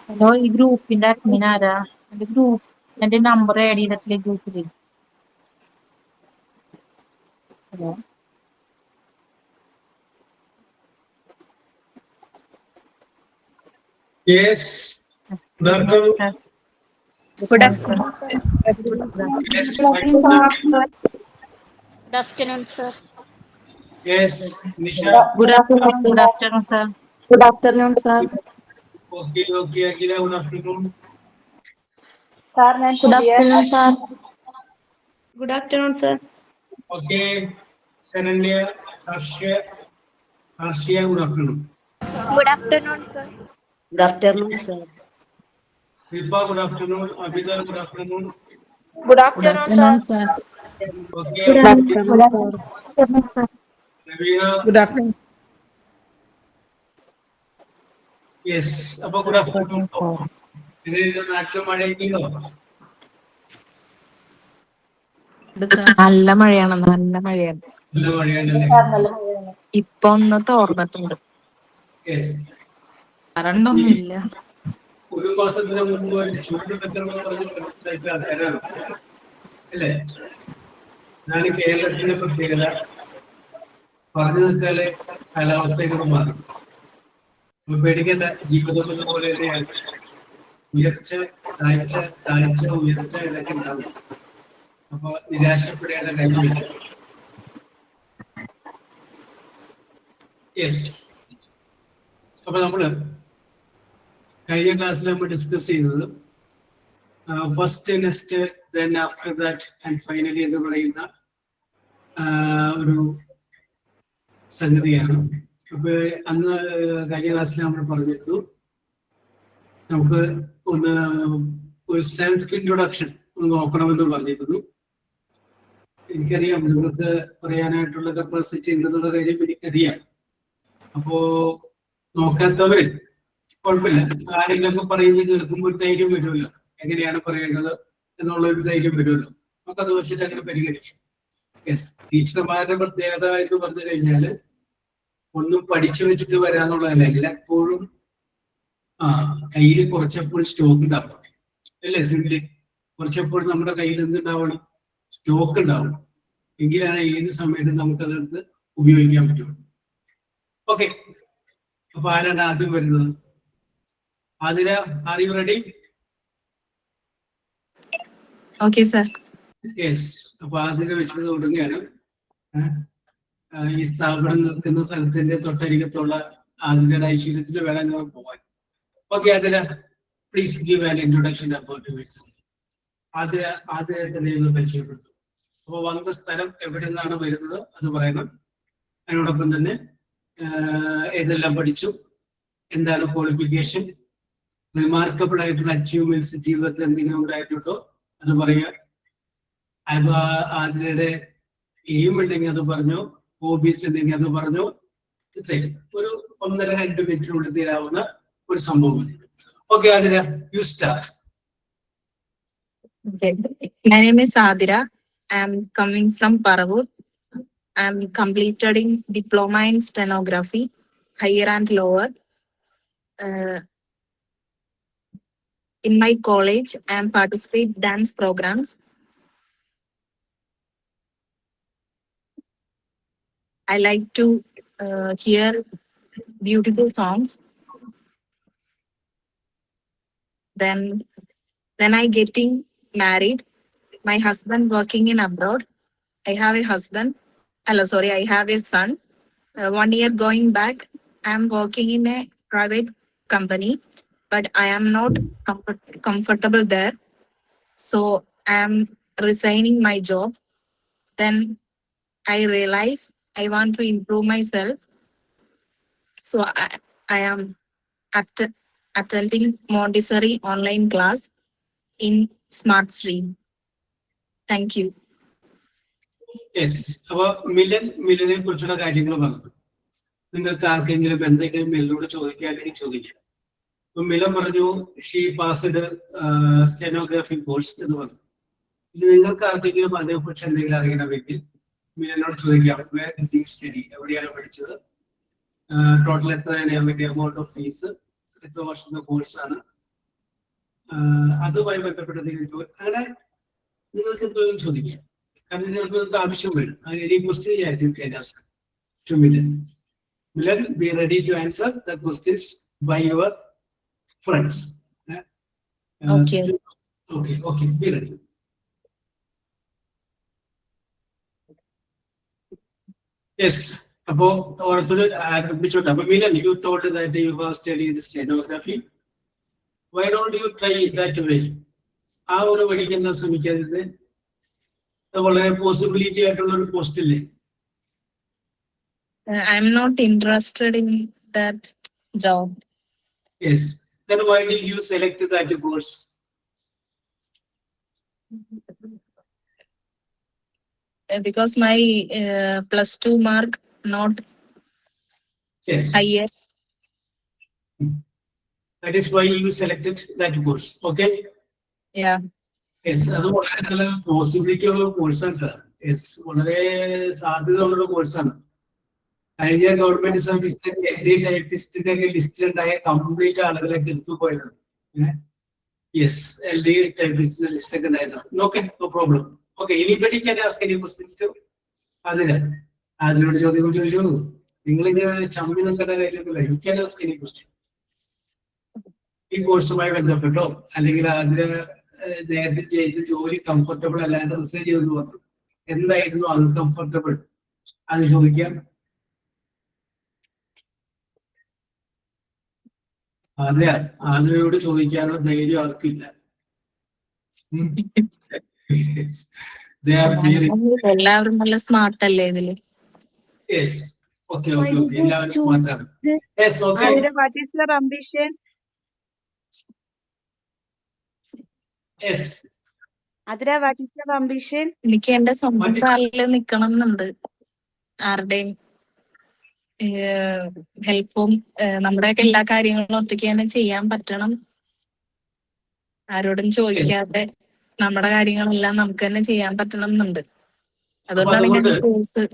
Hello, ഈ ഗ്രൂപ്പിന്റെ admin ആരാ? എന്റെ നമ്പർ ആഡ് ചെയ്തിട്ടില്ലേ ഗ്രൂപ്പില്? Hello, Yes. Good afternoon. Good afternoon. Yes. Good afternoon, sir. Yes. Nisha. Good afternoon, sir. Good afternoon, sir. Okay. Akila, good afternoon. Sir, good afternoon, sir. Good afternoon, sir. Okay. Sananya, Arshia, good afternoon. Good afternoon, sir. Good afternoon, sir. Vipa, good afternoon. Abida, good afternoon. Good afternoon, sir. Okay. Good afternoon, sir. Navina. Good afternoon. Yes. Appa, good afternoon. നാട്ടിൽ മഴയൊക്കെയോ? നല്ല മഴയാണ്, നല്ല മഴയാണ്. നല്ല മഴയാണല്ലേ? ഇപ്പൊ ഒന്ന് തോർന്നിട്ടുണ്ട്. Yes. Current ഒന്നും ഇല്ല. ഒരു മാസത്തിന് മുമ്പ് ചൂട് പറഞ്ഞിട്ട് ആൾക്കാരാണ് അല്ലേ? ഇതാണ് കേരളത്തിന്റെ പ്രത്യേകത. പറഞ്ഞു നിൽക്കാല് കാലാവസ്ഥയോട് മാറി. പേടിക്കേണ്ട, ജീവിതം പോലെ തന്നെയാണ്. ഉയർച്ച താഴ്ച, താഴ്ച ഉയർച്ച ഇതൊക്കെ ഉണ്ടാവും. അപ്പൊ നിരാശപ്പെടേണ്ട കാര്യമില്ല. യെസ്. അപ്പൊ നമ്മള് കഴിഞ്ഞ ക്ലാസ്സിൽ നമ്മൾ ഡിസ്കസ് ചെയ്തത് first next then after that and finally എന്ന് പറയുന്ന ഒരു സംഗതിയാണ്. അപ്പൊ അന്ന് കഴിഞ്ഞ ക്ലാസ്സിൽ നമ്മൾ പറഞ്ഞിരുന്നു നമുക്ക് ഒരു സെൽഫ് ഇൻട്രൊഡക്ഷൻ ഒന്ന് നോക്കണമെന്ന് പറഞ്ഞിരുന്നു. എനിക്കറിയാം നിങ്ങൾക്ക് പറയാനായിട്ടുള്ള കപ്പാസിറ്റി ഉണ്ടെന്നുള്ള കാര്യം എനിക്കറിയാം. അപ്പോ നോക്കാത്തവര് കുഴപ്പമില്ല, ആരെങ്കിലൊക്കെ പറയുന്നത് കേൾക്കുമ്പോൾ ഒരു ധൈര്യം വരുമല്ലോ, എങ്ങനെയാണ് പറയേണ്ടത് എന്നുള്ള ഒരു ധൈര്യം വരുമല്ലോ, നമുക്കത് വെച്ചിട്ട് അങ്ങനെ പരിഗണിക്കാം. യെസ്, ടീച്ചർമാരുടെ പ്രത്യേകത എന്ന് പറഞ്ഞു കഴിഞ്ഞാല് ഒന്നും പഠിച്ചു വെച്ചിട്ട് വരാന്നുള്ളതല്ല, എല്ലായ്പ്പോഴും കയ്യിൽ കുറച്ചപ്പോൾ സ്റ്റോക്ക് ഉണ്ടാവണം അല്ലേ? സിംപ്ലി കുറച്ചപ്പോൾ നമ്മുടെ കയ്യിൽ എന്തുണ്ടാവണം? സ്റ്റോക്ക് ഉണ്ടാവണം. എങ്കിലാണ് ഏത് സമയത്തും നമുക്കതെടുത്ത് ഉപയോഗിക്കാൻ പറ്റുള്ളൂ. ഓക്കെ, അപ്പൊ ആരാണ് ആദ്യം വരുന്നത്? Athira, are you ready? Okay sir. Yes. അപ്പൊ ആതിര വെച്ചത് തുടങ്ങിയാണ്. ഈ സ്ഥാപനം നിൽക്കുന്ന സ്ഥലത്തിന്റെ തൊട്ടരികത്തുള്ള ആതിരയുടെ ഐശ്വര്യത്തിൽ വേണം നമ്മൾ പോകാൻ. Okay Athira, please give an introduction about yourself. Athira തന്നെ ഒന്ന് പരിചയപ്പെടുത്തും. അപ്പൊ വന്ന സ്ഥലം എവിടെ നിന്നാണ് വരുന്നത് അത് പറയണം. അതിനോടൊപ്പം തന്നെ ഏതെല്ലാം പഠിച്ചു, എന്താണ് ക്വാളിഫിക്കേഷൻ, റിമാർക്കബിൾ ആയിട്ടുള്ള അച്ചീവ്മെന്റ്സ് ജീവിതത്തിൽ എന്തെങ്കിലും ഉണ്ടായിട്ടുണ്ടോ അത് പറയാ. അതിനിടെ എയിം ഉണ്ടെങ്കിൽ അത് പറഞ്ഞു, ഹോബീസ് ഉണ്ടെങ്കിൽ അത് പറഞ്ഞു. ഒരു 1.5-2 മിനിറ്റിനുള്ളിൽ തീരാവുന്ന ഒരു സംഭവം. Okay Athira, you start. My name is Adira. I am coming from Paravur. I am completed in diploma in stenography, higher and lower. In my college, I am participate dance programs. I like to hear beautiful songs. Then I getting married. My husband working in abroad. I have a husband. I have a son. 1 year going back, I am working in a private company, but I am not comfortable there. So I am resigning my job. Then I realize I want to improve myself. So I am attending Montessori online class in Smart Stream. Thank you. Yes. അപ്പൊ മിലനെ കുറിച്ചുള്ള കാര്യങ്ങൾ പറഞ്ഞു. നിങ്ങൾക്ക് ആർക്കെങ്കിലും എന്തെങ്കിലും മിലിനോട് ചോദിക്കുകയാണെങ്കിൽ ചോദിക്കാം. അപ്പൊ മിലൻ പറഞ്ഞു ഷീ പാസ്ഡ് സ്റ്റെനോഗ്രാഫി കോഴ്സ് എന്ന് പറഞ്ഞു. നിങ്ങൾക്ക് ആർക്കെങ്കിലും അതേക്കുറിച്ച് എന്തെങ്കിലും അറിയണമെങ്കിൽ മിലനോട് ചോദിക്കാം. സ്റ്റഡി എവിടെയാണ് പഠിച്ചത്, ടോട്ടൽ എത്രയാണ് എമൗണ്ട് ഓഫ് ഫീസ്, എത്ര വർഷത്തെ കോഴ്സാണ്, അതുമായി ബന്ധപ്പെട്ട എന്തെങ്കിലും അങ്ങനെ നിങ്ങൾക്ക് എന്തെങ്കിലും ചോദിക്കാം. കാരണം ചിലപ്പോൾ നിങ്ങൾക്ക് ആവശ്യം വരും. Any question you can ask to Milan. Milan, be ready to answer the questions by your friends. Okay. Okay, be ready. Yes. Apo orathuru arambichotta. Apo Milan, you told that you have studied stenography. Why don't you try it that way? ആ ഒരു വഴിക്ക് എന്താ ശ്രമിക്കാതിരുന്നത്? അത് വളരെ possibility ആയിട്ടുള്ള ഒരു post ഇല്ലേ? I'm not interested in that job. Yes. Then why did you select that course? Because my +2 mark not Yes. highest. That is why you selected that course. Okay. Yeah. Yes. അത് വളരെ നല്ല possibility ഉള്ള കോഴ്സാണ്. Yes, വളരെ സാധ്യതയുള്ള കോഴ്സാണ്. കഴിഞ്ഞ government സർവീസിന്റെ agree ടൈപ്പിസ്റ്റിന്റെ ഒക്കെ ലിസ്റ്റിലുണ്ടായ കംപ്ലീറ്റ് ആളുകളൊക്കെ എടുത്തു പോയതാണ്. യെസ്, LD ടൈപ്പിസ്റ്റിന്റെ ലിസ്റ്റ് ഒക്കെ ഉണ്ടായിരുന്നു. Okay, no problem. Okay, anybody can ask any questions to അതിനോട് ചോദ്യങ്ങൾ ചോദിച്ചോളൂ. നിങ്ങൾ ഇത് ചമ്മി നിൽക്കേണ്ട കാര്യമൊന്നുമില്ല. You can ask any question. ഈ കോഴ്സുമായി ബന്ധപ്പെട്ടോ അല്ലെങ്കിൽ അതിന് നേരത്തെ ചെയ്ത് ജോലി കംഫർട്ടബിൾ അല്ലാണ്ട് റിസൈൻ ചെയ്തെന്ന് പറഞ്ഞു, എന്തായിരുന്നു അൺകംഫർട്ടബിൾ, അത് ചോദിക്കാം. അതെ, ആദ്രയോട് ചോദിക്കാനുള്ള ധൈര്യം ആർക്കില്ല. എല്ലാവരും നല്ല സ്മാർട്ട് അല്ലേ ഇതില്? Yes. Okay. എല്ലാവരും സ്മാർട്ട് ആണ്. Yes, okay. What is your ambition? Yes. Adra, what is your ambition? എനിക്ക് എന്റെ സ്വന്തം കാലില് നിക്കണം എന്നുണ്ട്. ആരുടെയും ഹെൽപ്പും നമ്മുടെയൊക്കെ എല്ലാ കാര്യങ്ങളും ഒറ്റയ്ക്ക് തന്നെ ചെയ്യാൻ പറ്റണം. ആരോടും ചോദിക്കാതെ നമ്മുടെ കാര്യങ്ങളെല്ലാം നമുക്ക് തന്നെ ചെയ്യാൻ പറ്റണം എന്നുണ്ട്. അതുകൊണ്ടാണ് ഞാൻ കോഴ്സ്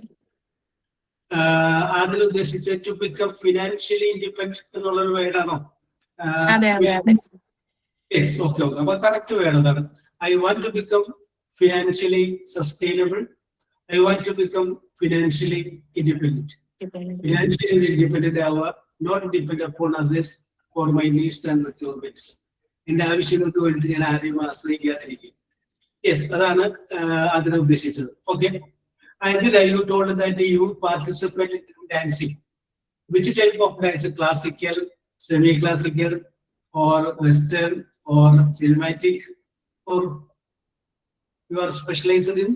അതിൽ ഉദ്ദേശിച്ച ടു ബിക്കം ഫിനാൻഷ്യലി ഇൻഡിപെൻഡന്റ് എന്നുള്ളൊരു വേർഡാണോ? അതെ. Yes, okay. അപ്പൊ കറക്റ്റ് വേർഡാണ്. I want to become financially sustainable. I want to become financially independent. Financially independent ആവുക, not depend upon others for my needs and requirements. എന്റെ ആവശ്യങ്ങൾക്ക് വേണ്ടി ഞാൻ ആരെയും ആശ്രയിക്കാതിരിക്കും. യെസ്, അതാണ് അതിനെ ഉദ്ദേശിച്ചത്. ഓക്കെ. അതിൽ you told that you participated in dancing. Which type of dance? Classical, semi-classical, or Western, or cinematic, or you are specialized in?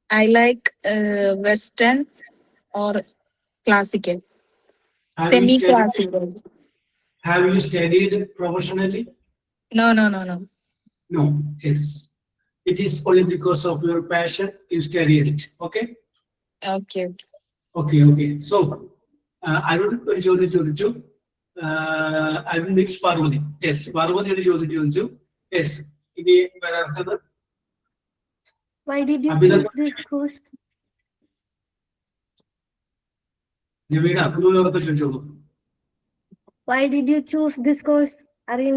I like Western or classical. Semi-classical. Have you studied professionally? No. No. Yes. It is only because of your passion you studied it. Okay. Okay. So, I would ചോദിച്ചു. I will mix Parvati. Yes, Parvati ചോദിച്ചു. Yes. ഇനി വരാത്തത്. Why did you choose this course? Why did you choose this course? Are you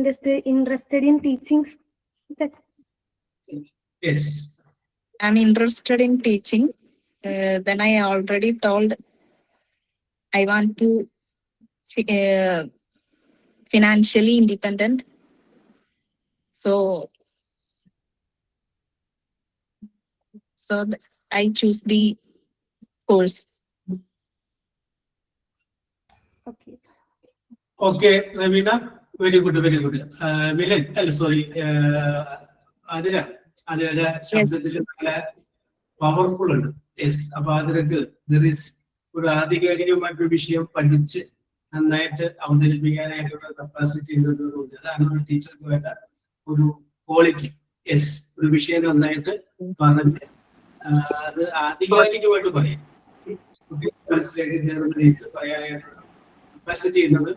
interested in teaching? Yes. I'm interested in teaching. Then I already told I want to financially independent. So I choose the course. Okay, Ravina, very good. Milan, sorry, Adira ശബ്ദത്തിൽ നല്ല powerful ഉണ്ട്. Yes, അപ്പൊ അതിലേക്ക് there is ഒരു ആധികാരികമായിട്ടൊരു വിഷയം പഠിച്ച് നന്നായിട്ട് അവതരിപ്പിക്കാനായിട്ടുള്ള capacity ഉണ്ടെന്നുണ്ട്. അതാണ് ഒരു ടീച്ചർക്ക് വേണ്ട ഒരു ക്വാളിറ്റി. യെസ്, ഒരു വിഷയം നന്നായിട്ട് പറഞ്ഞ് അത് ആധികാരികമായിട്ട് പറയാം, മനസ്സിലേക്ക് കയറുന്ന രീതിയിൽ പറയാനായിട്ടുള്ള കപ്പാസിറ്റി ഉള്ളത്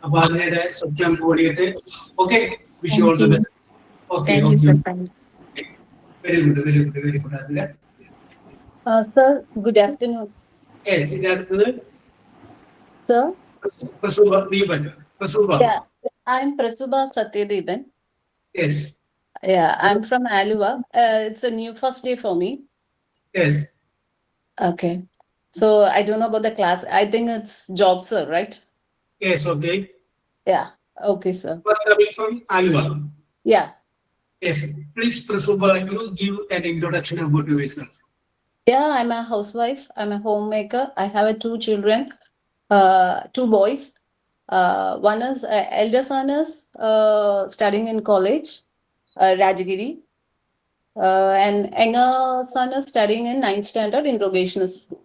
അപ്പൊ അതിനിടെ സ്വപ്നം കൂടിയിട്ട്. Okay, wish you all the best. Okay. Very good. Adira. Sir, good afternoon. Yes, Sir, Prasuba Deepan. Prasuba. Yeah, I'm Prasuba Satyadeepan. Yes. Yeah, I'm from Aluva. It's a new first day for me. Yes. Okay. So I don't know about the class. I think it's job, sir, right? Yes. Okay. Yeah. Okay, sir. But coming from Alva. Yeah. Yes. Please, Prasuba, you give an introduction about yourself. Yeah, I'm a housewife. I'm a homemaker. I have two children, two boys. One is elder son is studying in college, Rajagiri, and younger son is studying in 9th standard in vocational school.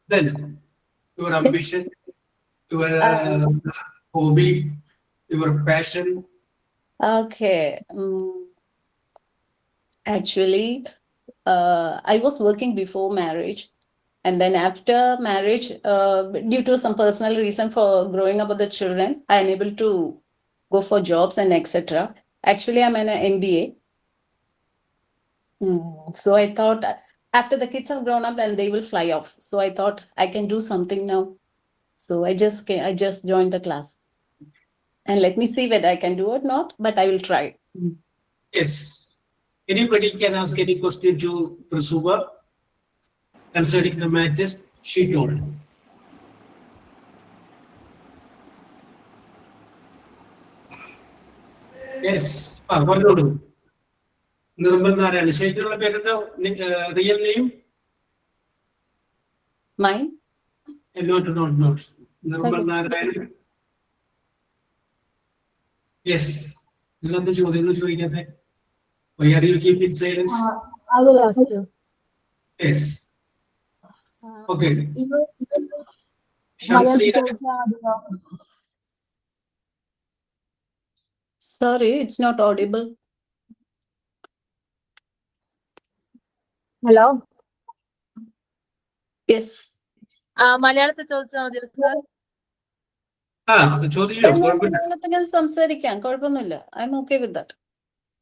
Then, your ambition, your hobby, your passion. Okay. Actually, I was working before marriage. And then after marriage, due to some personal reason for growing up with the children, I am able to go for jobs and etc. Actually, I'm in an MBA. So I thought after the kids have grown up, then they will fly off. So I thought I can do something now. So I just joined the class. And let me see whether I can do it or not, but I will try. Yes. Anybody can ask any question to Prasuba concerning the matters she told. Yes. What Nirmal Narayan. Shaitrala Perenda, real name? Mine? Not. Nirmal Narayan. Yes. Why are you keeping silence? I will ask you. Yes. Okay. Maya Shamsina. Sorry, it's not audible. Hello. Yes. മലയാളത്തിൽ ചോദിച്ചാൽ മതി sir. ചോദിച്ചോ കുഴപ്പമില്ല. മലയാളത്തിൽ സംസാരിക്കാം, കുഴപ്പമൊന്നുമില്ല. I M okay with that.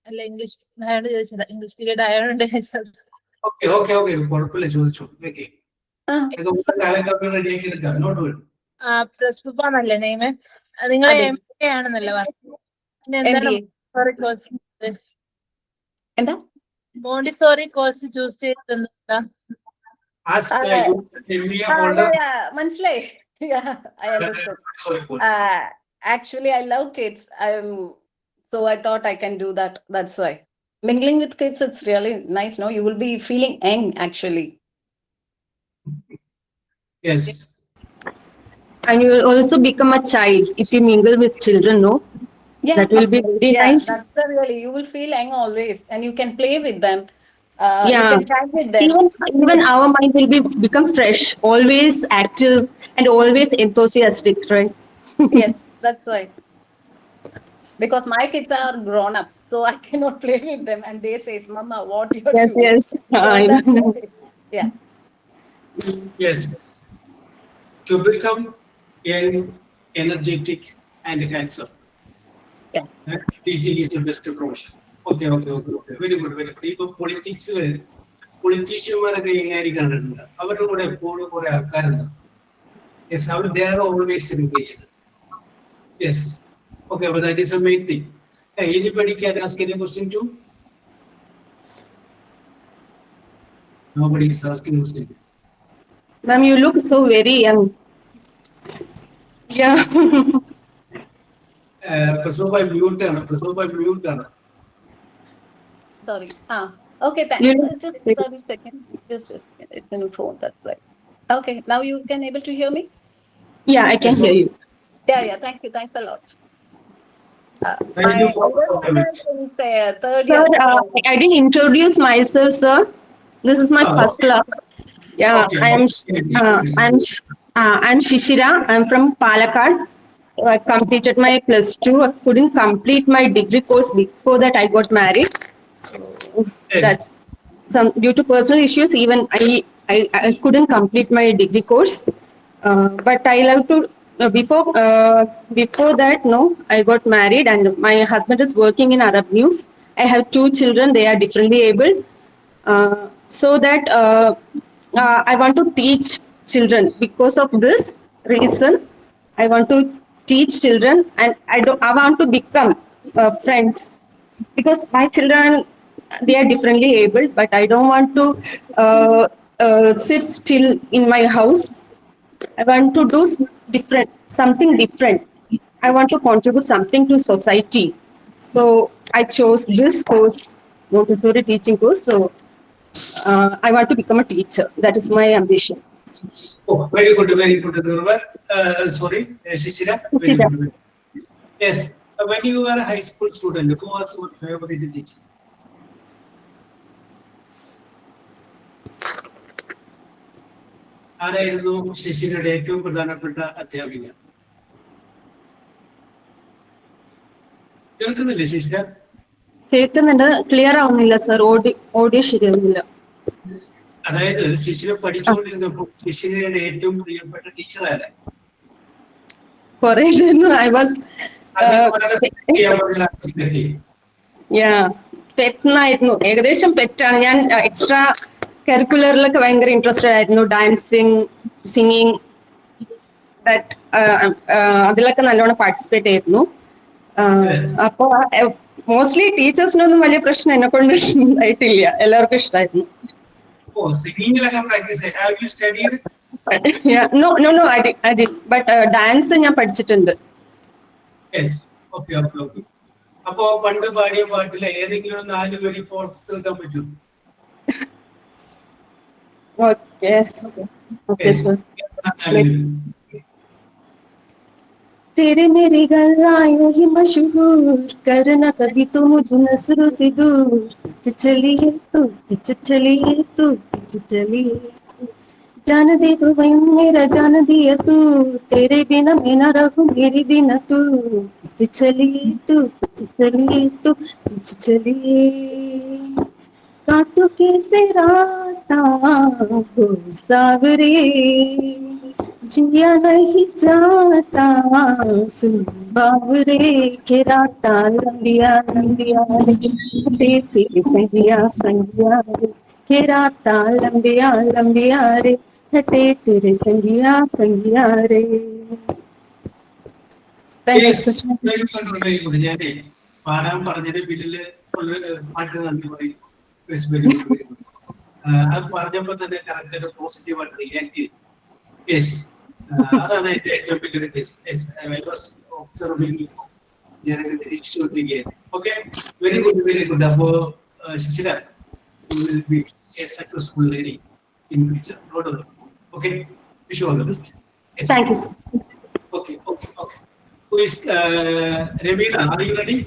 അല്ല English ആയോണ്ട് ചോദിച്ചത്, ഇംഗ്ലീഷ് പീരീഡ് ആയോണ്ട് ചോദിച്ചത്. ഓക്കെ കുഴപ്പമില്ല, ചോദിച്ചോ. റെഡിയാക്കി എടുക്കാം. നോട്ട് വേണം. പ്രസുബ എന്നല്ലേ നെയ്മ്? നിങ്ങൾ അതെ. MBA ആണെന്നല്ലേ പറഞ്ഞത്? MBA. എന്താ? മോണ്ടിസോറി കോഴ്സ് ചൂസ് ചെയ്തിട്ടുണ്ടാ? Ask you MBA holder. മനസ്സിലായി. Yeah, I understood. Actually, I love kids. So I thought I can do that. That's why. Mingling with kids, it's really nice. No, you will be feeling young, actually. Yes. And you will also become a child if you mingle with children, no? Yeah, That will be very yeah, nice. that's the really. You will feel young always, and you can play with them. You Yeah. can chat with them. Even our mind will become fresh, always active and always enthusiastic, right? Yes, that's why. Because my kids are grown up, so I cannot play with them, and they say, "Mama, what you're Yes, doing?" yes. So I that's know. why. Yeah. Yes. To become young, energetic, and handsome. Yeah. Teaching is the best approach. Okay. Very good. ഇപ്പൊ പൊളിറ്റീഷ്യന്മാരൊക്കെ എങ്ങനെ കണ്ടിട്ടുണ്ട്. അവരുടെ കൂടെ എപ്പോഴും കുറെ ആൾക്കാരുണ്ട്. Yes, they are always engaged. Yes. Okay, but that is a main thing. Hey, anybody can ask any question too? Nobody is asking question. Ma'am, you look so very young. Yeah. Prasuba mute ആണ്. Sorry. Okay. Thank You you. look- Just 30 seconds. Just it's in phone. That's right. Okay. Now you can able to hear me. Yeah, I can hear you. Yeah. Thank you. Thanks a lot. Thank you for my older son is in third year. Sir, I didn't introduce myself, sir. This is my first class. Yeah, Okay. I'm Shishira. I'm from Palakkad. I completed my +2. I couldn't complete my degree course before that I got married. So Yes. that's due to personal issues. Even I couldn't complete my degree course. But I love to before that, no, I got married and my husband is working in Arab News. I have 2 children. They are differently able. So that I want to teach children. Because of this reason, I want to teach children, and I want to become friends, because my children, they are differently able, but I don't want to sit still in my house. I want to do something different. I want to contribute something to society. So I chose this course, Montessori teaching course. So I want to become a teacher. That is my ambition. Oh, very good, Durva. Sorry, Shishira. Very Shishira. good. Yes, when you were a high school student, who was your favorite teacher? ആരായിരുന്നു ശിശിരയുടെ ഏറ്റവും പ്രധാനപ്പെട്ട അധ്യാപിക? കേൾക്കുന്നില്ലേ ശിശിര? കേൾക്കുന്നുണ്ട്, clear ആവുന്നില്ല sir, audio ശരിയാവുന്നില്ല. അതായത് ശിശിര പഠിച്ചുകൊണ്ടിരുന്നപ്പോൾ ശിശിരയുടെ ഏറ്റവും പ്രിയപ്പെട്ട ടീച്ചർ ആരാ? കുറെ ഐ വാസ് പെറ്റായിരുന്നു, ഏകദേശം പെറ്റാണ്. ഞാൻ എക്സ്ട്രാ കരിക്കുലറിലൊക്കെ ഭയങ്കര ഇൻട്രസ്റ്റഡ് ആയിരുന്നു. ഡാൻസിങ്, സിംഗിങ്, അതിലൊക്കെ നല്ലോണം പാർട്ടിസിപ്പേറ്റ് ആയിരുന്നു. അപ്പൊ മോസ്റ്റ്ലി ടീച്ചേഴ്സിനൊന്നും വലിയ പ്രശ്നം എന്നെ കൊണ്ട് ഉണ്ടായിട്ടില്ല, എല്ലാവർക്കും ഇഷ്ടമായിരുന്നു. No, I did. But dance ഞാൻ പഠിച്ചിട്ടുണ്ട്. അപ്പോ പണ്ട് പാടിയ പാട്ടിലെ ഏതെങ്കിലും 4 വരി പുറത്ത് കേൾക്കാൻ പറ്റും? Okay, sir. तेरे मेरे गल्लायों ही मशहूर, करना कभी तो मुझे नजरों से दूर, पीछे चलिए तू, पीछे चलिए तू, पीछे चलिए, जान दे तो वही मेरा जान दिया तू, तेरे बिना मैं ना रहूं मेरे बिना तू, पीछे चलिए तू, पीछे चलिए तू, पीछे चलिए, काटो कैसे राता हो सावरे, जिया नहीं जाता सुन बावरे, के राता लंबिया लंबिया रे, तेरे संगिया संगिया रे, के राता लंबिया लंबिया रे, हटे तेरे संगिया संगिया रे. ഞാനേ പാടാൻ പറഞ്ഞതിന്റെ പിന്നില് പാട്ട് നന്ദി പറയും. അത് പറഞ്ഞപ്പോ തന്നെ കറക്റ്റ് ഒരു പോസിറ്റീവായിട്ട് റിയാക്ട് ചെയ്തു. യെസ്, അതാണ് എന്റെ ഏറ്റവും വലിയൊരു ഞാനൊക്കെ നിരീക്ഷിച്ചുകൊണ്ടിരിക്കുകയാണ്. Okay, very good, very good. അപ്പോ Shishira, you will be a successful lady in future. Okay, wish you all the best. Yes. Thank you, sir. Okay. Who is Ravina? Are you ready?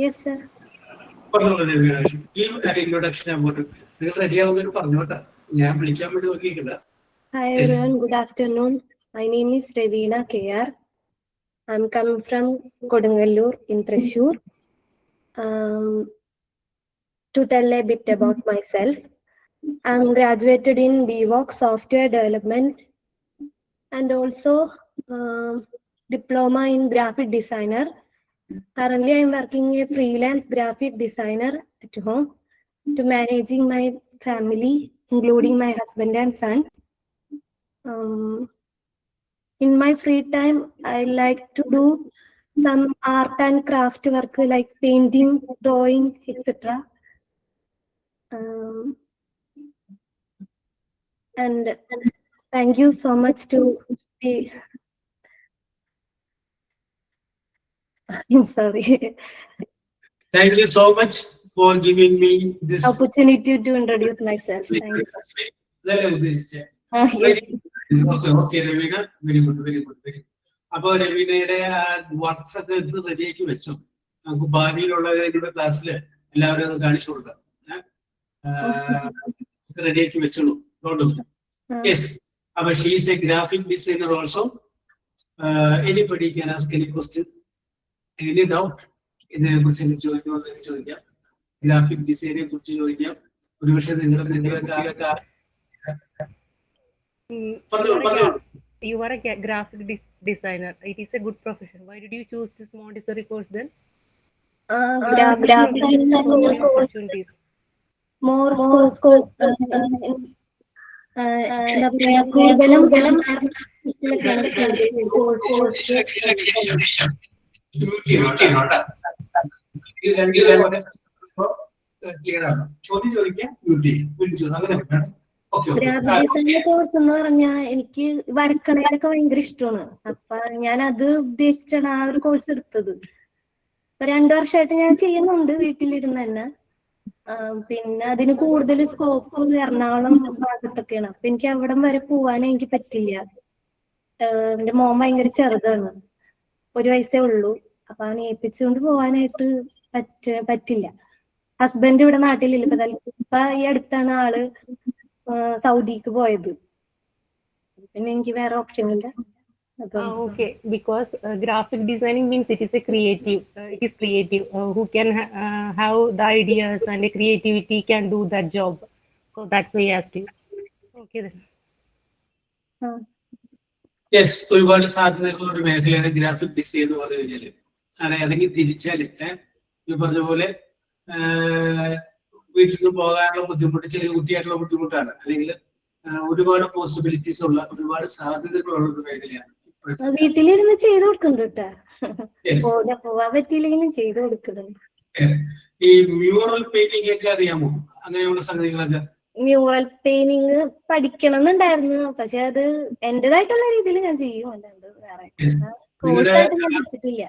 Yes, sir. Give an introduction about it. നിങ്ങൾ ready ആവുന്നൊരു പറഞ്ഞോട്ടാ, ഞാൻ വിളിക്കാൻ വേണ്ടി നോക്കിയിട്ടില്ല. Hi everyone, good afternoon. My name is Ravina KR. I'm coming from Kodungalur in Thrissur. To tell a bit about myself, I'm graduated in BVOC Software Development and also diploma in graphic designer. Currently, I'm working a freelance graphic designer at home to managing my family, including my husband and son. In my free time, I like to do some art and craft work like painting, drawing, etc. And thank you so much to the sorry Thank you so much for giving me this opportunity to introduce myself. Thank you. ഇതല്ലേ ഉദ്ദേശിച്ചേ? Yes. Okay Raveena, very good, very good, very good. അപ്പൊ രവീനയുടെ works ഒക്കെ എടുത്ത് റെഡിയാക്കി വെച്ചോ. നമുക്ക് ഭാവിയിലുള്ള ക്ലാസ്സില് എല്ലാവരും ഒന്ന് കാണിച്ചു കൊടുക്കാം. റെഡിയാക്കി വെച്ചോളൂ. യെസ്, അപ്പൊ she is A graphic designer also. Anybody can ask any question, any doubt ഇതിനെ കുറിച്ച് ചോദിക്കണമെന്ന് ചോദിക്കാം. ഗ്രാഫിക് ഡിസൈനെ കുറിച്ച് ചോദിക്കാം. ഒരുപക്ഷെ നിങ്ങളുടെ കുട്ടികൾക്ക് You are a graphic designer. It is a good profession. Why did you choose this Montessori course then? Opportunities. More scope എന്താ പറയാ കൂടുതലും ക്ലിയർ ആണ്. ചോദ്യം ചോദിക്കാം, മ്യൂട്ട് ചെയ്യാം. അങ്ങനെ ഗ്രാഫിക് ഡിസൈനിന്റെ കോഴ്സ് എന്ന് പറഞ്ഞാൽ എനിക്ക് വരക്കണേലൊക്കെ ഭയങ്കര ഇഷ്ടമാണ്. അപ്പൊ ഞാൻ അത് ഉദ്ദേശിച്ചാണ് ആ ഒരു കോഴ്സ് എടുത്തത്. ഇപ്പൊ 2 വർഷമായിട്ട് ഞാൻ ചെയ്യുന്നുണ്ട് വീട്ടിലിരുന്ന് തന്നെ. പിന്നെ അതിന് കൂടുതൽ സ്കോപ്പ് എറണാകുളം ഭാഗത്തൊക്കെയാണ്. അപ്പൊ എനിക്ക് അവിടം വരെ പോവാനും എനിക്ക് പറ്റില്ല. എന്റെ മോൻ ഭയങ്കര ചെറുതാണ്, 1 വയസ്സേ ഉള്ളൂ. അപ്പൊ അവനെ ഏൽപ്പിച്ചുകൊണ്ട് പോവാനായിട്ട് പറ്റില്ല. ഹസ്ബൻഡ് ഇവിടെ നാട്ടിലില്ല. ഇപ്പൊ ഈ അടുത്താണ് ആള് സൗദിക്ക് പോയത്. പിന്നെ എനിക്ക് വേറെ ഓപ്ഷൻ ഇല്ല. Okay, because graphic designing means it is a creative. It is creative. Who can have the ideas and the creativity can do that job. So that's why I asked you. Okay then. Yes, ഒരുപാട് സാധ്യതകളുള്ള ഒരു മേഖലയാണ് graphic design എന്ന് പറഞ്ഞു കഴിഞ്ഞാല്. അല്ലെങ്കിൽ തിരിച്ചാല് ഈ പറഞ്ഞ പോലെ വീട്ടിൽ നിന്ന് പോകാനുള്ള ബുദ്ധിമുട്ട്, ചെറിയ കുട്ടിയായിട്ടുള്ള ബുദ്ധിമുട്ടാണ്. അല്ലെങ്കിൽ ഒരുപാട് പോസിബിലിറ്റീസ് ഉള്ള, ഒരുപാട് സാധ്യതകളുള്ള ഒരു മേഖലയാണ്. വീട്ടിലിരുന്ന് ചെയ്തു കൊടുക്കുന്നുണ്ട്. പോവാൻ പറ്റിയില്ലെങ്കിലും ചെയ്തു കൊടുക്കുന്നുണ്ട്. ഈ മ്യൂറൽ പെയിന്റിംഗ് ഒക്കെ അറിയാമോ? അങ്ങനെയുള്ള സംഗതികളൊക്കെ. മ്യൂറൽ പെയിന്റിങ് പഠിക്കണം എന്നുണ്ടായിരുന്നു. പക്ഷെ അത് എന്റേതായിട്ടുള്ള രീതിയിൽ ഞാൻ ചെയ്യും. അല്ലാണ്ട് വേറെ കോഴ്സായിട്ട് ഞാൻ പഠിച്ചിട്ടില്ല.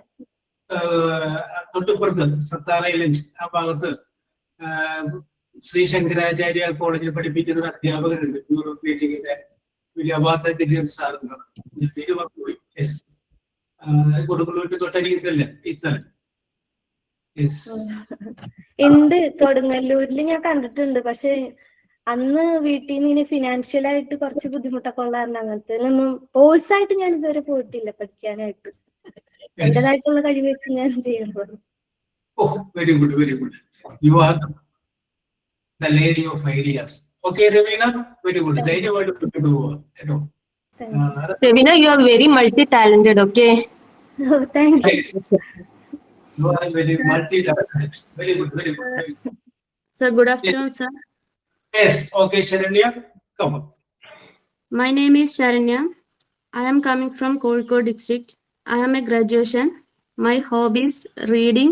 തൊട്ടുപുറത്ത് സത്താർ ഐലൻഡ് ആ ഭാഗത്ത് ശ്രീ ശങ്കരാചാര്യ കോളേജിൽ പഠിപ്പിക്കുന്ന ഒരു അധ്യാപകനുണ്ട്. മ്യൂറൽ പെയിന്റിങ്ങിന്റെ വലിയ അവാർഡ് കിട്ടിയ ഒരു സാധനം. പേര് പറഞ്ഞുപോയി. യെസ്, കൊടുങ്ങല്ലൂരിന്റെ തൊട്ടരികത്തല്ലേ ഈ സ്ഥലം? ഉണ്ട്, കൊടുങ്ങല്ലൂരിൽ ഞാൻ കണ്ടിട്ടുണ്ട്. പക്ഷെ അന്ന് വീട്ടിൽ നിന്ന് ഇങ്ങനെ ഫിനാൻഷ്യൽ ആയിട്ട് കുറച്ച് ബുദ്ധിമുട്ടൊക്കെ ഉള്ള കാരണം അങ്ങനത്തെ ഒന്നും കോഴ്സായിട്ട് ഞാൻ ഇതുവരെ പോയിട്ടില്ല പഠിക്കാനായിട്ട്. എന്റേതായിട്ടുള്ള കഴിവ് വെച്ച് ഞാൻ ചെയ്യുന്നത്. Very good, very good. You are the lady of ideas. Okay Raveena, very good. ധൈര്യമായിട്ട് മുന്നോട്ട് പോവാം കേട്ടോ. Ravina, you are very multi-talented, okay? Oh, thank you. You are very multi-talented. Very good, very good. Sir, good afternoon, sir. Yes, okay, Sharanya, come on. My name is Sharanya. I am coming from Kozhikode district. I am a graduation. My hobbies: reading,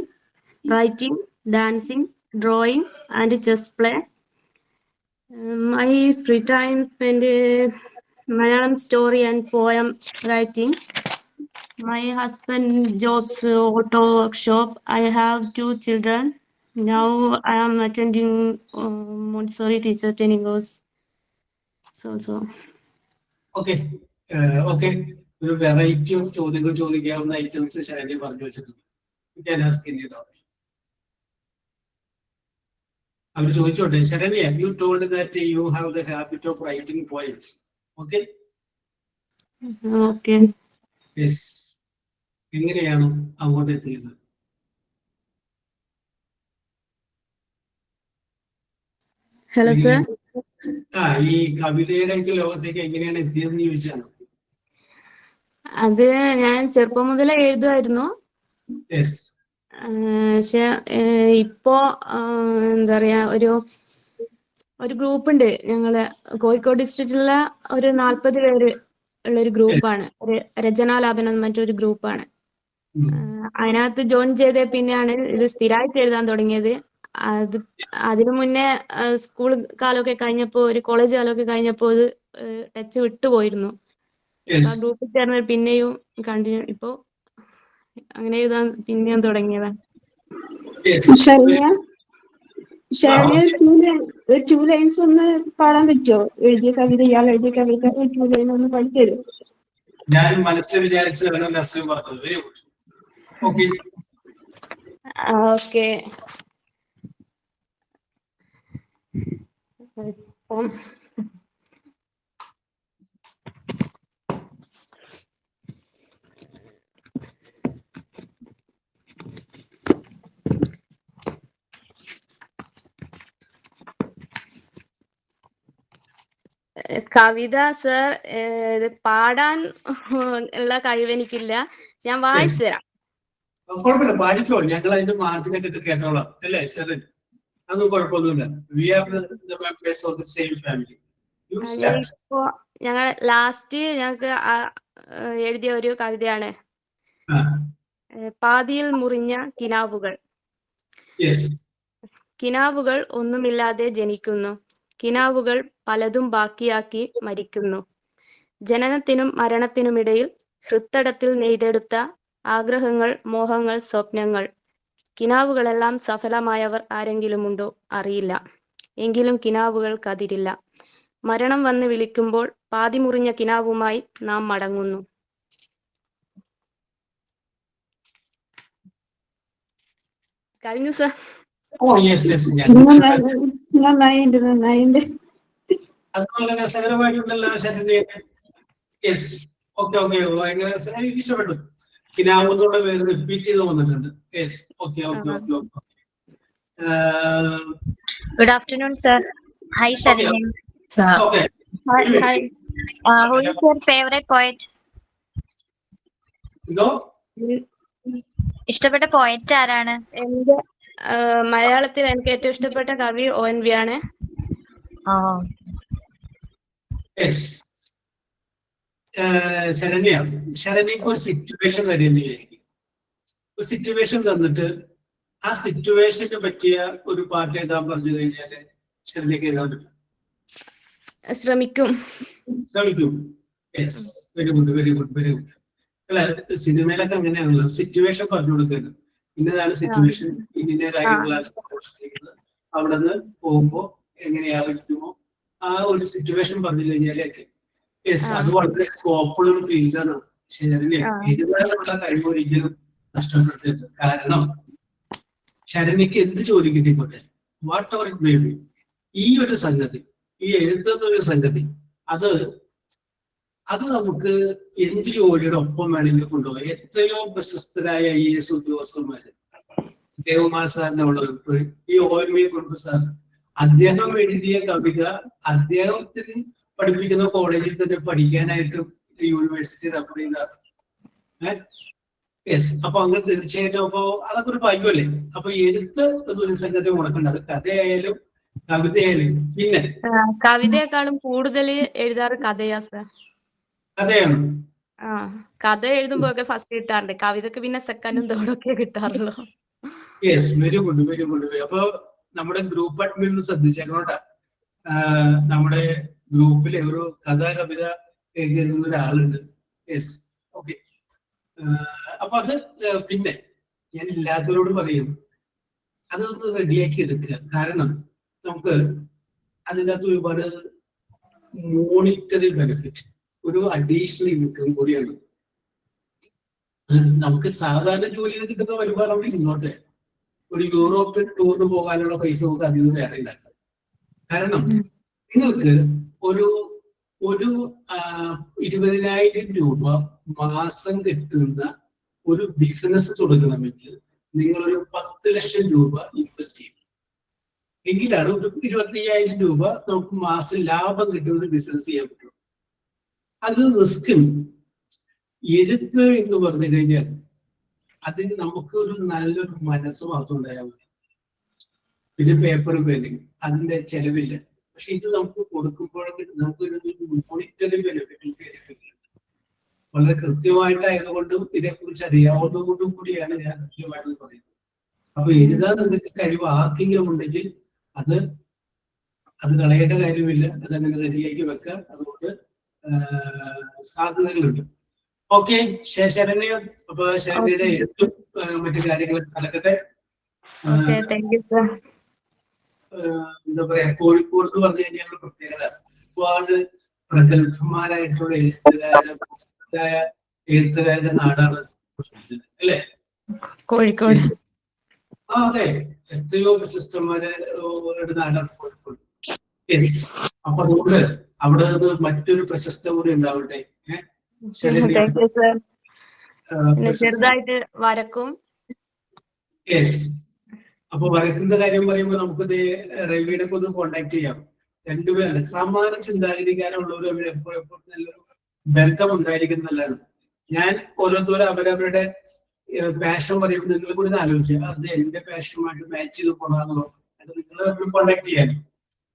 writing, dancing, drawing, and chess play. My free time spent Malayalam story and poem writing. My husband jobs auto workshop. I have 2 children. Now I am attending Montessori teacher training course. So. Okay, okay. ഒരു variety of ചോദ്യങ്ങൾ ചോദിക്കാവുന്ന items Saranya പറഞ്ഞു വെച്ചിട്ടുണ്ട്. അവർ ചോദിച്ചോട്ടെ. Saranya, you told that you have the habit of writing poems. Okay? Okay. Yes. എങ്ങനെയാണ് അങ്ങോട്ട് എത്തിയത്? Hello, sir. ഈ കവിതയുടെ ലോകത്തേക്ക് എങ്ങനെയാണ് എത്തിയതെന്ന് ചോദിച്ചാണ്. അത് ഞാൻ ചെറുപ്പം മുതലേ എഴുതുമായിരുന്നു. പക്ഷെ ഇപ്പോ എന്താ പറയാ, ഒരു ഗ്രൂപ്പ് ഉണ്ട്. ഞങ്ങള് കോഴിക്കോട് ഡിസ്ട്രിക്റ്റിലുള്ള ഒരു 40 പേര് ഉള്ള ഒരു ഗ്രൂപ്പാണ്. രചനാലാപനം മറ്റൊരു ഗ്രൂപ്പാണ്. അതിനകത്ത് ജോയിൻ ചെയ്ത പിന്നെയാണ് ഇത് സ്ഥിരമായിട്ട് എഴുതാൻ തുടങ്ങിയത്. അതിനു മുന്നേ സ്കൂൾ കാലമൊക്കെ കഴിഞ്ഞപ്പോ, ഒരു കോളേജ് കാലമൊക്കെ കഴിഞ്ഞപ്പോ ഇത് ടച്ച് വിട്ടുപോയിരുന്നു. ആ ഗ്രൂപ്പിൽ ചേർന്ന് പിന്നെയും കണ്ടിന്യൂ, ഇപ്പൊ അങ്ങനെ എഴുതാൻ പിന്നെയും തുടങ്ങിയതാ. ശരണ്യ, ഒരു 2 ലൈൻസ് ഒന്ന് പാടാൻ പറ്റുമോ? ഇയാൾ എഴുതിയ കവിത 2 ലൈൻ ഒന്ന് പഠിത്തരും? ഞാൻ മനസ്സിൽ വിചാരിച്ചതാണ് നസ്രീം പറഞ്ഞത്. Very good. ഓക്കെ. ഓക്കെ. കവിത സർ, ഇത് പാടാൻ ഉള്ള കഴിവ് എനിക്കില്ല. ഞാൻ വായിച്ചു തരാം. കുഴപ്പമില്ല, പാടിക്കോ. ഞങ്ങൾ അതിന്റെ മാർജിനൊക്കെ ഇട്ട് കേട്ടോളാം. അല്ലേ ശരൺ? അതൊന്നും കുഴപ്പമൊന്നുമില്ല. We are the members of the same family. You start. ഇപ്പോ ഞങ്ങൾ ലാസ്റ്റ് ഞങ്ങൾക്ക് എഴുതിയ ഒരു കവിതയാണ് പാതിയിൽ മുറിഞ്ഞ കിനാവുകൾ. യെസ്. കിനാവുകൾ ഒന്നുമില്ലാതെ ജനിക്കുന്നു, കിനാവുകൾ പലതും ബാക്കിയാക്കി മരിക്കുന്നു. ജനനത്തിനും മരണത്തിനുമിടയിൽ ഹൃത്തടത്തിൽ നെയ്തെടുത്ത ആഗ്രഹങ്ങൾ, മോഹങ്ങൾ, സ്വപ്നങ്ങൾ. കിനാവുകളെല്ലാം സഫലമായവർ ആരെങ്കിലുമുണ്ടോ അറിയില്ല. എങ്കിലും കിനാവുകൾ കതിരില്ല. മരണം വന്ന് വിളിക്കുമ്പോൾ പാതി മുറിഞ്ഞ കിനാവുമായി നാം മടങ്ങുന്നു. കഴിഞ്ഞു സർ. Oh yes yes. നന്നായിണ്ട്. അത് വളരെ രസകരമായിട്ടുണ്ടല്ലോ ശരണ്യ. യെസ്. Okay okay. ഭയങ്കര എനിക്ക് ഇഷ്ടപ്പെട്ടു. കിനാവുന്നോടെ പേര് റിപ്പീറ്റ് ചെയ്ത് വന്നിട്ടുണ്ട്. Yes. Okay okay okay okay. Good afternoon, sir. Hi, Sharanya. Okay. Hi. Who is your favorite poet? No? ഇഷ്ടപ്പെട്ട പോയറ്റ് ആരാണ്? എന്റെ മലയാളത്തിൽ എനിക്ക് ഏറ്റവും ഇഷ്ടപ്പെട്ട കവി ONV ആണ്. യെസ്. ശരണ്യക്ക് ഒരു സിറ്റുവേഷൻ തരുമെന്ന് വിചാരിക്കും. ഒരു സിറ്റുവേഷൻ തന്നിട്ട് ആ സിറ്റുവേഷന് പറ്റിയ ഒരു പാട്ട് എഴുതാൻ പറഞ്ഞു കഴിഞ്ഞാല് ശരണ്യക്ക് എഴുതാൻ പറ്റും. ശ്രമിക്കും. Yes. Very good very good very good. അല്ല, സിനിമയിലൊക്കെ അങ്ങനെയാണല്ലോ, സിറ്റുവേഷൻ പറഞ്ഞു കൊടുക്കുന്നത്. ഇന്നതാണ് സിറ്റുവേഷൻ, ഇന്ന കാര്യങ്ങളാണ് സംഭവിച്ചിരിക്കുന്നത്, അവിടെ നിന്ന് പോകുമ്പോ എങ്ങനെയാകുമോ ആ ഒരു സിറ്റുവേഷൻ പറഞ്ഞു കഴിഞ്ഞാലൊക്കെ. യെസ്. അത് വളരെ സ്കോപ്പുള്ള ഒരു ഫീൽഡാണ്. ശരണ്യ എഴുതാനുള്ള കഴിവ് ഒരിക്കലും നഷ്ടപ്പെടുത്തരുത്. കാരണം ശരണ്യക്ക് എന്ത് ജോലി കിട്ടിക്കോട്ടെ, whatever it may be, ഈ ഒരു സംഗതി, ഈ എഴുതുന്നൊരു സംഗതി, അത് നമുക്ക് എന്ത് ജോലിയുടെ ഒപ്പം വേണമെങ്കിലും കൊണ്ടുപോകാം. എത്രയോ പ്രശസ്തരായ IAS ഉദ്യോഗസ്ഥന്മാര്, ദേവകുമാർ സാറിനെ ഉള്ളവർ, ഈ ONV കുറുപ്പ് സാർ, അദ്ദേഹം എഴുതിയ കവിത അദ്ദേഹത്തിന് പഠിപ്പിക്കുന്ന കോളേജിൽ തന്നെ പഠിക്കാനായിട്ട് യൂണിവേഴ്സിറ്റി റെഫർ ചെയ്താണ്. യെസ്. അപ്പൊ അങ്ങനെ തീർച്ചയായിട്ടും അപ്പൊ അതൊക്കെ ഒരു ഭാഗ്യമല്ലേ. അപ്പൊ എഴുത്ത് എന്നൊരു സംഗതി മുടക്കണ്ട. അത് കഥയായാലും കവിതയായാലും. പിന്നെ കവിതയെക്കാളും കൂടുതൽ എഴുതാറ് കഥയാ സർ. കഥയാണ്. കഥ എഴുതുമ്പോഴൊക്കെ ഫസ്റ്റ് കിട്ടാറുണ്ട്, കവിതക്ക് പിന്നെ സെക്കൻഡും തേർഡൊക്കെ കിട്ടാറുള്ളൂ. Yes. Very good very good. അപ്പൊ നമ്മുടെ ഗ്രൂപ്പ് അഡ്മിൻ ശ്രദ്ധിച്ചേക്കോട്ടെ. നമ്മുടെ ഗ്രൂപ്പിലെ ഒരു കവിത എഴുതുന്ന ഒരാളുണ്ട്. യെസ്. ഓക്കെ. അപ്പൊ അത് പിന്നെ ഞാൻ ഇല്ലാത്തവരോട് പറയും, അതൊന്ന് റെഡിയാക്കി എടുക്കുക. കാരണം നമുക്ക് അതിൻ്റെ അകത്ത് ഒരുപാട് മോണിറ്ററി ബെനിഫിറ്റ്, ഒരു അഡീഷണൽ ഇൻകം കൂടിയാണ്. നമുക്ക് സാധാരണ ജോലി ചെയ്ത് കിട്ടുന്ന വരുമാനം അവിടെ ഇങ്ങോട്ട് ഒരു യൂറോപ്യൻ ടൂറിന് പോകാനുള്ള പൈസ നമുക്ക് അതിൽ നിന്ന് വേറെ ഉണ്ടാക്കാം. കാരണം നിങ്ങൾക്ക് ഒരു 20,000 രൂപ മാസം കിട്ടുന്ന ഒരു ബിസിനസ് തുടങ്ങണമെങ്കിൽ നിങ്ങളൊരു 10 ലക്ഷം രൂപ ഇൻവെസ്റ്റ് ചെയ്യും. എങ്കിലാണ് ഒരു 25,000 രൂപ നമുക്ക് മാസം ലാഭം കിട്ടുന്ന ഒരു ബിസിനസ് ചെയ്യാൻ പറ്റും. അത് റിസ്ക് ഉണ്ട്. എഴുത്ത് എന്ന് പറഞ്ഞു കഴിഞ്ഞാൽ അതിന് നമുക്ക് ഒരു നല്ലൊരു മനസ്സ് മാത്രം ഉണ്ടായാൽ മതി. പിന്നെ പേപ്പർ പെയിന്റിങ് അതിന്റെ ചെലവില്ല. പക്ഷെ ഇത് നമുക്ക് കൊടുക്കുമ്പോഴൊക്കെ നമുക്കൊരു മോണിറ്ററി ബെനിഫിറ്റ് വളരെ കൃത്യമായിട്ടായതുകൊണ്ടും ഇതേക്കുറിച്ച് അറിയാവുന്നതുകൊണ്ടും കൂടിയാണ് ഞാൻ കൃത്യമായിട്ട് പറയുന്നത്. അപ്പൊ എഴുതാൻ നിങ്ങൾക്ക് കഴിവ് ആർക്കെങ്കിലും ഉണ്ടെങ്കിൽ അത് കളയേണ്ട കാര്യമില്ല. അതങ്ങനെ റെഡിയാക്കി വെക്കാം. അതുകൊണ്ട് സാധ്യതകളുണ്ട്. ഓക്കെ. ശരണ്യ, അപ്പൊ ശരണ്യയുടെ എഴുത്തും മറ്റു കാര്യങ്ങളൊക്കെ നടക്കട്ടെ. എന്താ പറയാ, കോഴിക്കോട് എന്ന് പറഞ്ഞു കഴിഞ്ഞാൽ പ്രത്യേകത, ഒരുപാട് പ്രഗത്ഭന്മാരായിട്ടുള്ള എഴുത്തുകാരുടെ നാടാണ് അല്ലേ കോഴിക്കോട്? അതെ, എത്രയോ പ്രശസ്തന്മാരുടെ നാടാണ് കോഴിക്കോട്. യെസ്. അപ്പൊ അതുകൊണ്ട് അവിടെ നിന്ന് മറ്റൊരു പ്രശസ്ത കൂടി ഉണ്ടാവട്ടെ. ചെറുതായിട്ട് വരക്കും. യെസ്. അപ്പൊ വരക്കുന്ന കാര്യം പറയുമ്പോൾ നമുക്ക് റവിയുടെ ഒന്ന് കോണ്ടാക്ട് ചെയ്യാം. രണ്ടുപേരുടെ സമാന ചിന്താഗതിക്കാരുള്ളവരും അവർ എപ്പോഴും നല്ലൊരു ബന്ധം ഉണ്ടായിരിക്കുന്നത് നല്ലതാണ്. ഞാൻ ഓരോരുത്തരും അവരവരുടെ പാഷൻ പറയുമ്പോൾ നിങ്ങൾ കൂടി ആലോചിക്കുക, അത് എന്റെ പാഷനുമായിട്ട് മാച്ച് ചെയ്ത് പോകണമെന്നോ അത് നിങ്ങൾ കോണ്ടാക്ട് ചെയ്യാൻ.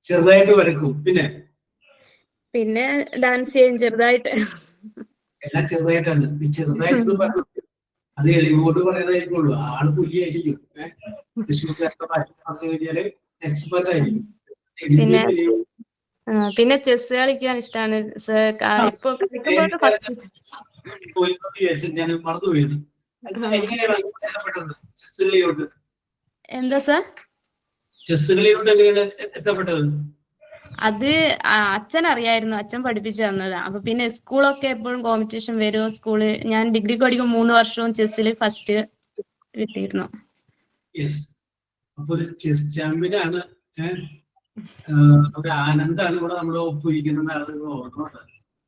ചെറുതായിട്ട് വരക്കും. പിന്നെ ഡാൻസ് ചെയ്യും ചെറുതായിട്ട്. എല്ലാം ചെറുതായിട്ടാണ്. ഈ ചെറുതായിട്ട് പറഞ്ഞു അത് എളിമോട്ട് പറയുന്നതായിരിക്കുള്ളൂ. ആള് പുലിയായിരിക്കും. തൃശ്ശൂർക്കാരുടെ ഭാഷ പറഞ്ഞു കഴിഞ്ഞാല് എക്സ്പെർട്ട് ആയിരിക്കും. പിന്നെ ചെസ് കളിക്കാൻ ഇഷ്ടമാണ്. ഇപ്പൊ ഞാൻ മറന്നുപോയത്. ചെസ് കളിയോട്ട് എന്താ സാർ? ചെസ് കളിയോട്ട് എങ്ങനെയാണ് എത്തപ്പെട്ടത്? അത് അച്ഛൻ അറിയായിരുന്നു, അച്ഛൻ പഠിപ്പിച്ചു തന്നതാ. അപ്പൊ പിന്നെ സ്കൂളൊക്കെ എപ്പോഴും കോമ്പറ്റീഷൻ വരും. സ്കൂള് ഞാൻ ഡിഗ്രിക്ക് പഠിക്കും 3 വർഷവും ചെസ്സിൽ ഫസ്റ്റ് കിട്ടിയിരുന്നു. അപ്പൊ ഒരു ചെസ് ചാമ്പ്യനാണ്. ഒരു ആനന്ദാണ് ഇവിടെ നമ്മുടെ ഒപ്പിരിക്കുന്ന ആളുകൾ ഓർമ്മ.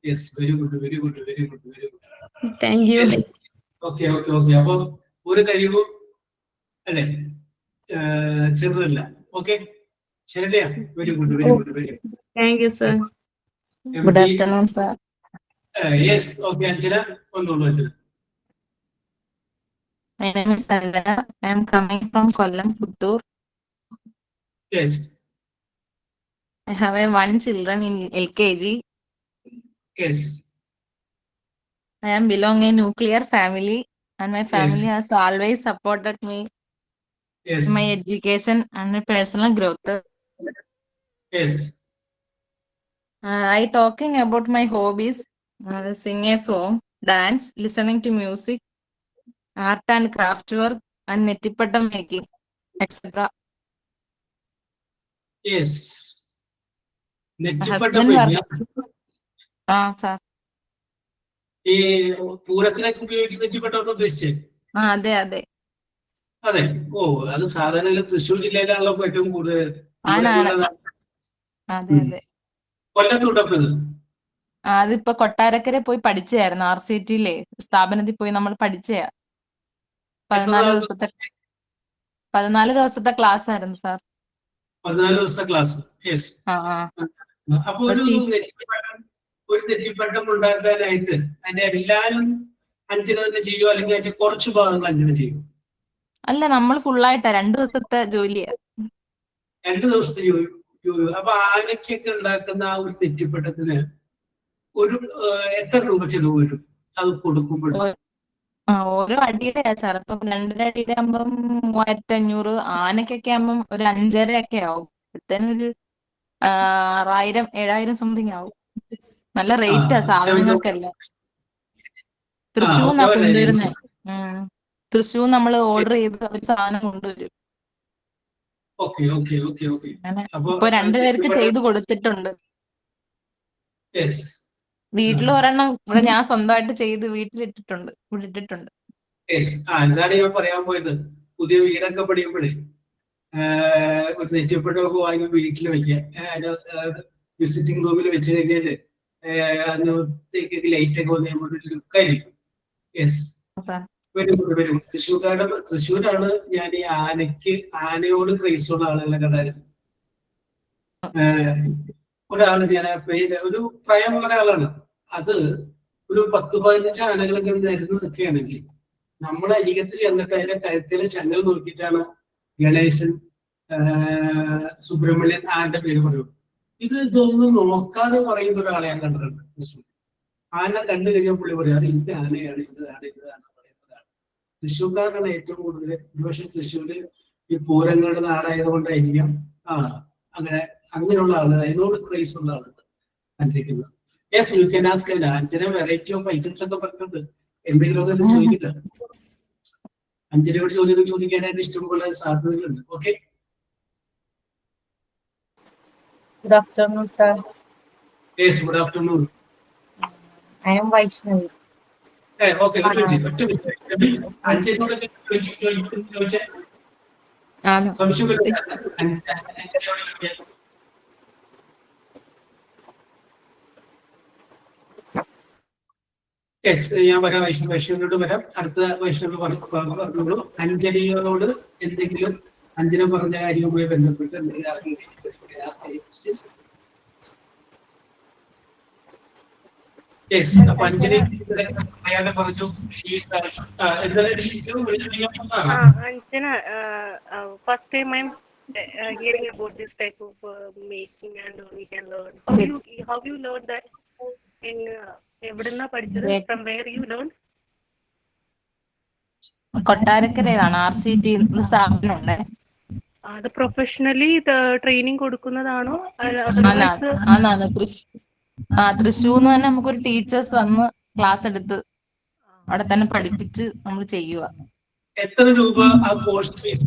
Yes, very good, very good, very good, very good. Thank you. Okay okay okay. അപ്പൊ ഒരു കഴിവും അല്ലെ ചെറുതല്ല. ഓക്കെ, ശരിയാ. Very good, very good, very good. Thank you sir. Good afternoon sir. Yes, okay. Anjana ഒന്നുള്ളൂ. Anjana. My name is Sandana. I am coming from Kollam, Puttur. Yes. I have one children in LKG. Yes. I am belong a nuclear family, and my family has always supported me Yes. in my education and my personal growth. Yes. I talking about my hobbies: sing a song, dance, listening to music, art and craft work, and netipattam making, etc. Yes. Husband work. Sir. ഈ പൂരത്തിനൊക്കെ ഉപയോഗിക്കുന്ന നെറ്റിപ്പട്ടം ഉദ്ദേശിച്ചേ? അതെ അതെ അതെ. ഓ, അത് സാധാരണ തൃശ്ശൂർ ജില്ലയിലാണല്ലോ ഏറ്റവും കൂടുതൽ. അതെ അതെ. കൊല്ലത്തുണ്ടപ്പത്. അതിപ്പോ കൊട്ടാരക്കര പോയി പഠിച്ചായിരുന്നു. RCTയിലെ സ്ഥാപനത്തിൽ പോയി നമ്മൾ പഠിച്ചയാ. 14 ദിവസത്തെ ക്ലാസ് ആയിരുന്നു സാർ. 14 ദിവസത്തെ ക്ലാസ്. യെസ്. അപ്പൊ ഒരു നെറ്റിപ്പട്ടം ഉണ്ടാക്കാനായിട്ട് അതിന്റെ എല്ലാരും അഞ്ജന തന്നെ ചെയ്യുമോ, അല്ലെങ്കിൽ അതിന്റെ കുറച്ച് ഭാഗങ്ങൾ അഞ്ജന ചെയ്യും? അല്ല, നമ്മൾ ഫുള്ളായിട്ടാ 2 ദിവസത്തെ ജോലിയാ. 2 ദിവസത്തെ ജോലി. അപ്പൊ ആനയ്ക്കൊക്കെ ഉണ്ടാക്കുന്ന ആ ഒരു നെറ്റിപ്പട്ടത്തിന് ഒരു എത്ര രൂപ ചെലവ് വരും അത് കൊടുക്കുമ്പോൾ? ഓരോ അടിയുടെ ചിലപ്പം 2.5 അടിയുടെ ആകുമ്പം 3500. ആനക്കൊക്കെ ആകുമ്പം ഒരു 5.5 ഒക്കെ ആവും. ഒരു 6000-7000 സംതിങ് ആവും. നല്ല റേറ്റാ സാധനങ്ങൾക്കെല്ലാം. തൃശ്ശൂർന്നാ കൊണ്ടുവരുന്നത്. തൃശ്ശൂർ നമ്മൾ ഓർഡർ ചെയ്ത് അവർ സാധനം കൊണ്ടുവരും. ഇപ്പൊ 2 പേർക്ക് ചെയ്ത് കൊടുത്തിട്ടുണ്ട്. വീട്ടിൽ ഒരെണ്ണം ഇവിടെ ഞാൻ സ്വന്തമായിട്ട് ചെയ്ത് വീട്ടിലിട്ടിട്ടുണ്ട്. ഇതാണ് ഞാൻ പറയാൻ പോയത്. പുതിയ വീടൊക്കെ പണിയുമ്പോഴേ ഒരു നെറ്റിപ്പട്ടമൊക്കെ വാങ്ങി വീട്ടിൽ വെക്കാം. വിസിറ്റിംഗ് റൂമിൽ വെച്ച് കഴിഞ്ഞാല് അന്നത്തേക്ക് ലൈറ്റ് ഒക്കെ വന്ന് നമ്മുടെ ഒരു ലുക്കായിരിക്കും. Yes, very good, very good. തൃശ്ശൂരാണ് ഞാൻ ഈ ആനയോട് ക്രൈസുള്ള ആളുകളെ കണ്ടായിരുന്നു. ഒരാള് ഞാൻ പേര് ഒരു പ്രായമുള്ള ഒരാളാണ്. അത് ഒരു 10-15 ആനകളൊക്കെ നിരന്ന് നിൽക്കുകയാണെങ്കിൽ നമ്മൾ അരികത്ത് ചെന്നിട്ട് അതിന്റെ കരുത്തിലെ ചങ്ങൽ നോക്കിയിട്ടാണ് ഗണേശൻ, സുബ്രഹ്മണ്യൻ ആന്റെ പേര് പറയുള്ളൂ. ഇതൊന്നും നോക്കാതെ പറയുന്ന ഒരാളെ ഞാൻ കണ്ടിട്ടുണ്ട്. തൃശ്ശൂർ ആന കണ്ടു കഴിഞ്ഞാൽ പുള്ളി പറയും അത് ഇന്ന ആനയാണ്, ഇതാണ് പറയുന്നതാണ്. തൃശ്ശൂർക്കാരാണ് ഏറ്റവും കൂടുതൽ. പക്ഷെ തൃശ്ശൂര് ഈ പൂരങ്ങളുടെ നാടായതുകൊണ്ടായിരിക്കാം അങ്ങനെയുള്ള ആളുകൾ, അതിനോട് ക്രൈസ് ഉള്ള ആളുകൾ കണ്ടിരിക്കുന്നത്. Yes, U can ask. Anjana variety of items ഒക്കെ പറഞ്ഞിട്ടുണ്ട്. എന്തെങ്കിലുമൊക്കെ ചോദിക്കില്ല. അഞ്ജനയോട് ചോദ്യം ചോദിക്കാനായിട്ട് ഇഷ്ടംപോലെ സാധ്യതകളുണ്ട്. Okay. Good afternoon, sir. Yes, good afternoon. I am Vaishnavi. Okay, അഞ്ജനോട് ചോദിച്ചേ. സംശയമില്ല. യെസ്, ഞാൻ വരാം. വൈഷ്ണവിനോട് വരാം. അടുത്ത വൈഷ്ണവി പറഞ്ഞോളൂ. അഞ്ജലിയോട് എന്തെങ്കിലും അഞ്ജന പറഞ്ഞ കാര്യവുമായി ബന്ധപ്പെട്ട് എന്തെങ്കിലും യെസ്. അപ്പൊ അഞ്ജലി അയാളെ പറഞ്ഞു Anjana, first time I'm hearing about this type of making and we can learn. How you learn that? In എവിടുന്നാ പഠിച്ചത്? From where you learned? കൊട്ടാരക്കരയിലാണ് RCT സ്ഥാപനം ഉണ്ട്. അത് പ്രൊഫഷണലി ട്രെയിനിങ് കൊടുക്കുന്നതാണോ? തൃശ്ശൂർന്ന് തന്നെ നമുക്കൊരു ടീച്ചേഴ്സ് വന്ന് ക്ലാസ് എടുത്ത് അവിടെ തന്നെ പഠിപ്പിച്ച് നമ്മൾ ചെയ്യുക. എത്ര രൂപ ആ കോഴ്സ് ഫീസ്?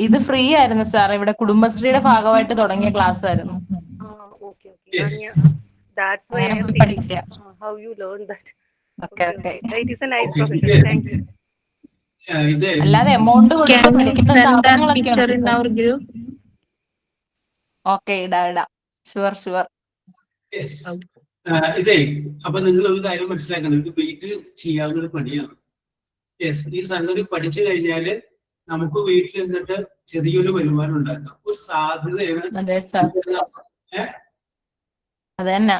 ഇത് ഫ്രീ ആയിരുന്നു സാർ. ഇവിടെ കുടുംബശ്രീയുടെ ഭാഗമായിട്ട് തുടങ്ങിയ ക്ലാസ് ആയിരുന്നു. പഠിക്കുക. How you learn that? Okay. It is a nice profession. Thank you. അല്ലാതെ എമൗണ്ട് ഓക്കെ ഇടാ. ഷുവർ. ഇതേ അപ്പൊ നിങ്ങൾ ഒരു കാര്യം മനസ്സിലാക്കണം, ഇത് വീട്ടിൽ ചെയ്യാവുന്ന ഒരു പണിയാണ്. ഈ സംഗതി പഠിച്ചു കഴിഞ്ഞാല് നമുക്ക് വീട്ടിൽ നിന്നിട്ട് ചെറിയൊരു വരുമാനം ഉണ്ടാക്കാം. ഒരു സാധ്യതയാണ്. അത് തന്നെ.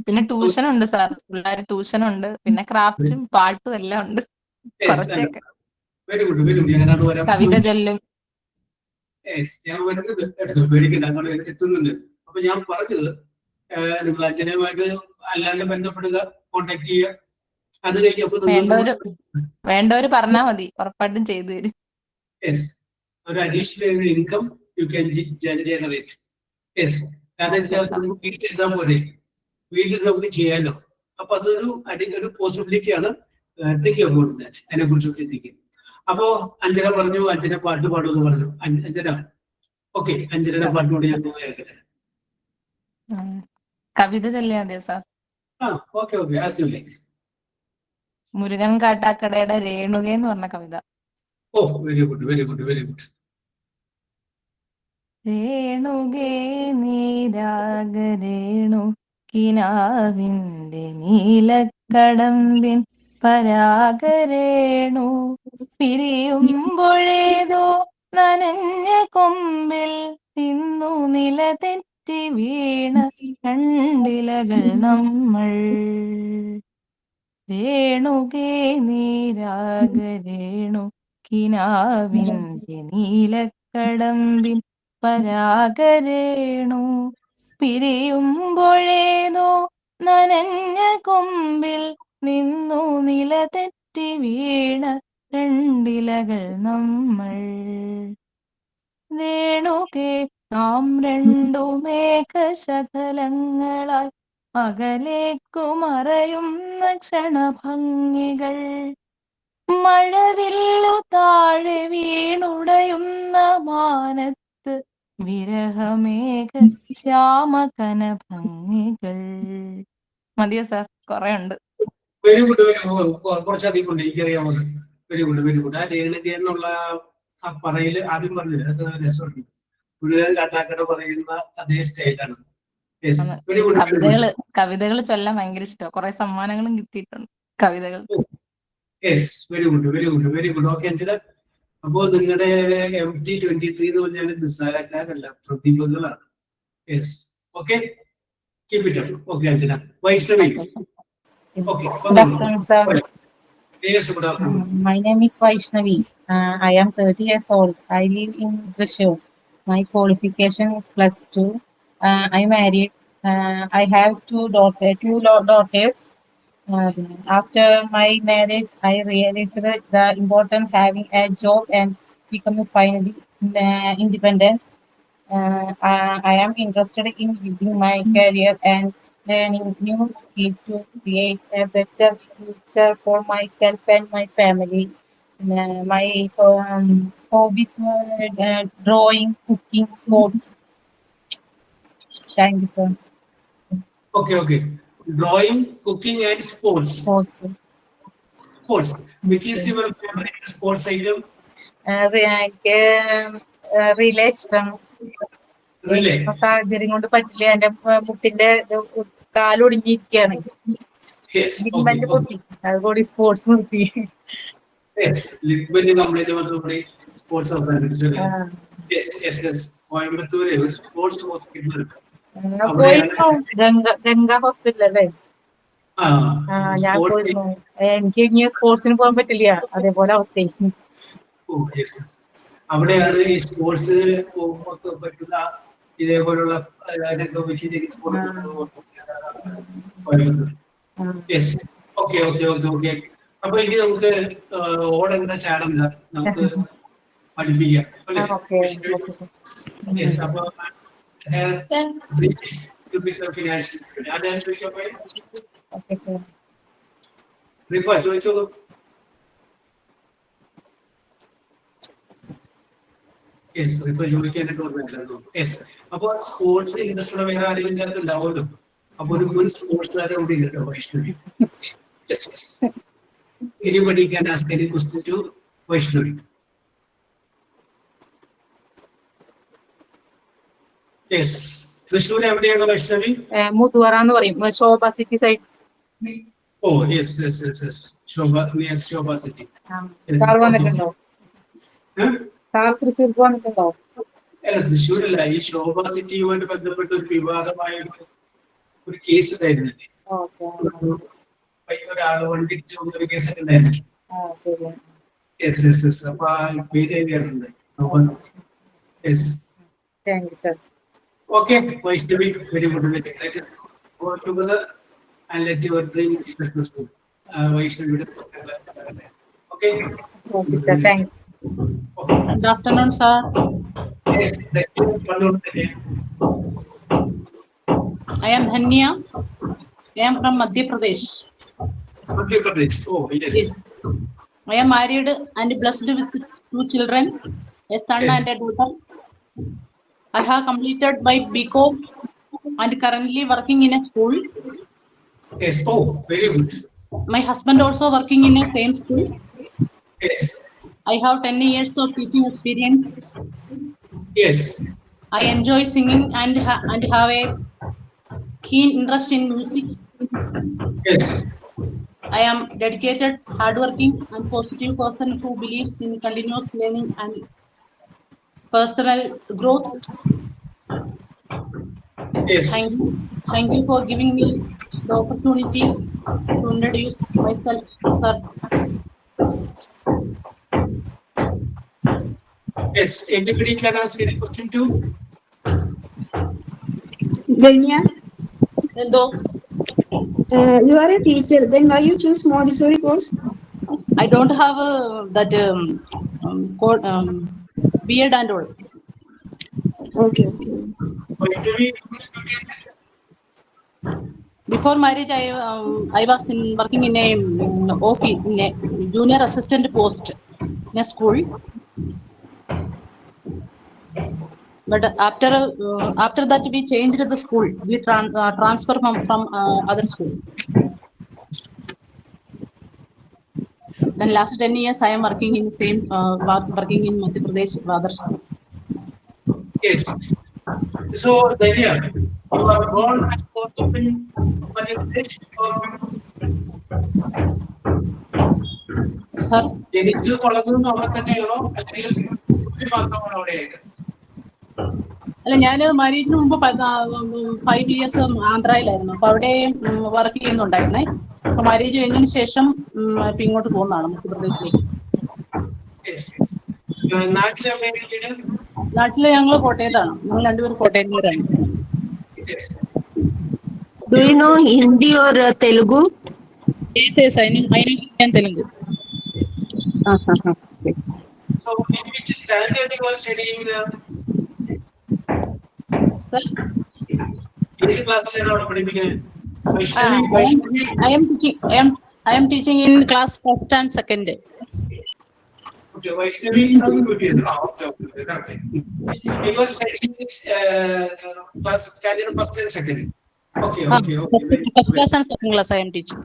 പിന്നെ ട്യൂഷൻ ഉണ്ട് സാർ, പിള്ളേർ ട്യൂഷൻ ഉണ്ട്, പിന്നെ ക്രാഫ്റ്റും പാട്ടും എല്ലാം ഉണ്ട്. കുറച്ചൊക്കെ കവിത ചൊല്ലും. ഞാൻ വരുന്നത് പേടിക്കണ്ട, അങ്ങനെ എത്തുന്നുണ്ട്. അപ്പൊ ഞാൻ പറഞ്ഞത് നിങ്ങൾ അച്ഛനുമായിട്ട് അല്ലാണ്ട് ബന്ധപ്പെടുക, കോണ്ടാക്ട് ചെയ്യുക. അത് കഴിഞ്ഞപ്പോ വേണ്ടവര് പറഞ്ഞാൽ മതി, ഉറപ്പായിട്ടും ചെയ്തു തരും. ഒരു additional income you can generate. വീട്ടിലിരുന്നാൽ പോലെ വീട്ടിൽ നമുക്ക് ചെയ്യാലോ. അപ്പൊ അതൊരു പോസിബിലിറ്റി ആണ്. തിങ്ക് അബൌട്ട് ദാറ്റ്, അതിനെ കുറിച്ച് ചിന്തിക്കും. അപ്പോ അഞ്ജന പറഞ്ഞു അഞ്ജന പാട്ട് പാടുമെന്ന് പറഞ്ഞു. അഞ്ജന ഓക്കെ, അഞ്ജനയുടെ പാട്ടിനോട് ഞാൻ കേൾക്കട്ടെ. കവിത ചൊല്ലിയാ മതിയോ sir? Okay as you like. Murukan കാട്ടാക്കടയുടെ രേണുക എന്ന് പറഞ്ഞ കവിത. Very good. രേണുകേ നീരാഗരേണു കിനാവിന്റെ നീലക്കടമ്പിൻ പരാഗരേണു പിരിയുമ്പോഴേതോ നനഞ്ഞ കൊമ്പിൽ നിന്നു നില തെറ്റി വീണ രണ്ടിലകൾ നമ്മൾ. രേണുകേ നീരാഗരേണു കിനാവിന്റെ നീലക്കടമ്പിൻ പരാഗരേണു പിരിയുമ്പോഴേതോ നനഞ്ഞ കൊമ്പിൽ നിന്നു നില തെറ്റി വീണ രണ്ടിലകൾ നമ്മൾ. രേണുകേ നാം രണ്ടു മേഘശകലങ്ങളായി അകലേക്കു മറയുന്ന ക്ഷണഭംഗികൾ. മഴവില്ലു താഴെ വീണുടയുന്ന മാനത്ത് വിരഹമേഘ ശ്യാമകന ഭംഗികൾ. മതിയോ സാർ? കുറെ ഉണ്ട്. Very good. കുറച്ചധികം ഉണ്ട്, എനിക്കറിയാവുന്നത്. Very good. ആ രേണുക എന്നുള്ള ആ പറയില് ആദ്യം പറഞ്ഞില്ല, അത് രസമുണ്ട്. മുഴുവൻ കാട്ടാക്കട പറയുന്ന അതേ സ്റ്റൈലാണ്. കവിതകൾ ചൊല്ലാൻ ഭയങ്കര ഇഷ്ടം. കുറെ സമ്മാനങ്ങളും കിട്ടിയിട്ടുണ്ട് കവിതകൾ. Very good. ഓക്കെ അഞ്ജന, അപ്പോ നിങ്ങളുടെ MT23 എന്ന് പറഞ്ഞാൽ നിസ്സാരക്കാരല്ല, പ്രതിഭകളാണ്. Okay, keep it up. Okay Anjana. Vaishnavi. Good afternoon, sir. My name is Vaishnavi. I am 30 years old. I live in Thrissur. My qualification is +2. I married. I have two daughters. After my marriage, I realized the importance having a job and becoming finally independent. I am interested in building my career and learning new skills to create a better future for myself and my family. My hobbies are drawing, cooking, sports. Thank you, sir. Okay. Drawing, cooking, and sports. Sports. Which is your favorite sports item? Relay ഇഷ്ടം. സാഹചര്യം കൊണ്ട് പറ്റില്ല. എന്റെ മുട്ടിന്റെ കാലൊടിഞ്ഞിരിക്കുകയാണ്. Ligament പൊട്ടി, അതുകൂടി sports നിർത്തി. കോയമ്പത്തൂര് ഒരു സ്പോർട്സ് ഹോസ്പിറ്റൽ ഗംഗ ഹോസ്പിറ്റൽ അല്ലേ? ഞാൻ പോയിരുന്നു. എനിക്ക് ഇനി സ്പോർട്സിന് പോകാൻ പറ്റില്ല, അതേപോലെ അവസ്ഥയായി. അവിടെയാണ് ഈ സ്പോർട്സ് ഒക്കെ പറ്റുന്ന ഇതേപോലുള്ള yes. Okay okay okay okay. അപ്പൊ ഇനി നമുക്ക് ഓടേണ്ട ചാടണ്ട, നമുക്ക് പഠിപ്പിക്കാം അല്ലേ? യെസ്. അപ്പൊ ചോദിച്ചോളൂ. യെസ്, ഇപ്പൊ ചോദിക്കാനായിട്ട് ഓർമ്മയില്ലായിരുന്നു. യെസ്. അപ്പൊ സ്പോർട്സ് ഇൻട്രസ്റ്റ് ഉള്ള വേറെ ആരെങ്കിലും അതിനകത്ത് ഉണ്ടാവുമല്ലോ. അപ്പൊ ഒരു സ്പോർട്സ് കാരെ കൂടി ഇല്ലല്ലോ Vaishnavi. Yes. Anybody can ask any question to Vaishnavi. Yes. തൃശ്ശൂർ എവിടെയാണ് വൈഷ്ണവി? മുതുവറ എന്ന് പറയും, Sobha city side. Oh yes yes yes yes. Sobha, near Sobha city. Sir വന്നിട്ടുണ്ടോ? സാർ തൃശ്ശൂർക്ക് വന്നിട്ടുണ്ടോ? അല്ല, തൃശ്ശൂരല്ല, ഈ ശോഭ സിറ്റിയുമായിട്ട് ബന്ധപ്പെട്ട ഒരു വിവാദമായ ഒരു കേസ് ഉണ്ടായിരുന്നില്ലേ? ഒരാള് വണ്ടിടിച്ച് ഒരു കേസൊക്കെ ഉണ്ടായിരുന്നു. Yes yes yes. അപ്പൊ ആ പേര് കേട്ടിട്ടുണ്ട്. Okay, Vaishnavi, very good. Let us work together and let your dream be successful. Vaishnavi, okay? Okay, sir. Thank you. Good afternoon, sir. Yes, thank you. I am Dhanya. I am from Madhya Pradesh. Madhya Pradesh. Oh, yes. Yes. I am married and blessed with 2 children, a son and a daughter. I have completed my BCom and currently working in a school. Yes. Oh, very good. My husband also working in a same school. Yes. I have 10 years of teaching experience. Yes. I enjoy singing and have a keen interest in music. Yes. I am dedicated, hardworking, and positive person who believes in continuous learning and personal growth. Yes. Thank you for giving me the opportunity to introduce myself, sir. Yes. Anybody can ask any question too? Dhanya, Hello. You are a teacher. Then why you choose Montessori course? I don't have that beard and all. Okay, okay. Before marriage, I was working in a office, in a junior assistant post in a school. But after that, we changed the school. We transfer from other school. Then last 10 years, I am working in same working in Madhya Pradesh, other school. Yes. So, Dhanya, you are born and brought up in Madhya Pradesh or? Sir? ജനിച്ചു വളർന്നതും അവിടെ തന്നെയാണോ, അല്ലെങ്കിൽ മാത്രമാണോ അവിടെ? അല്ല, ഞാൻ മാരേജിന് മുമ്പ് 5 years ആന്ധ്രയിലായിരുന്നു. അപ്പൊ അവിടെ വർക്ക് ചെയ്യുന്നുണ്ടായിരുന്നേ. അപ്പൊ മാരേജ് കഴിഞ്ഞതിന് ശേഷം ഇപ്പൊ ഇങ്ങോട്ട് പോകുന്നതാണ്, മധ്യപ്രദേശിലേക്ക്. നാട്ടില് ഞങ്ങള് കോട്ടയത്താണ്. ഞങ്ങൾ രണ്ടുപേരും കോട്ടയംകാരാണ്. Do you know Hindi or Telugu? Yes, I know Telugu. So, in which standard you are studying there? Sir? Which class are you പഠിപ്പിക്കുന്നത്? I am teaching in class 1st and 2nd. Okay, Vaishnavi, okay. You are studying class standard 1st and 2nd. Okay. First class and 2nd class I am teaching.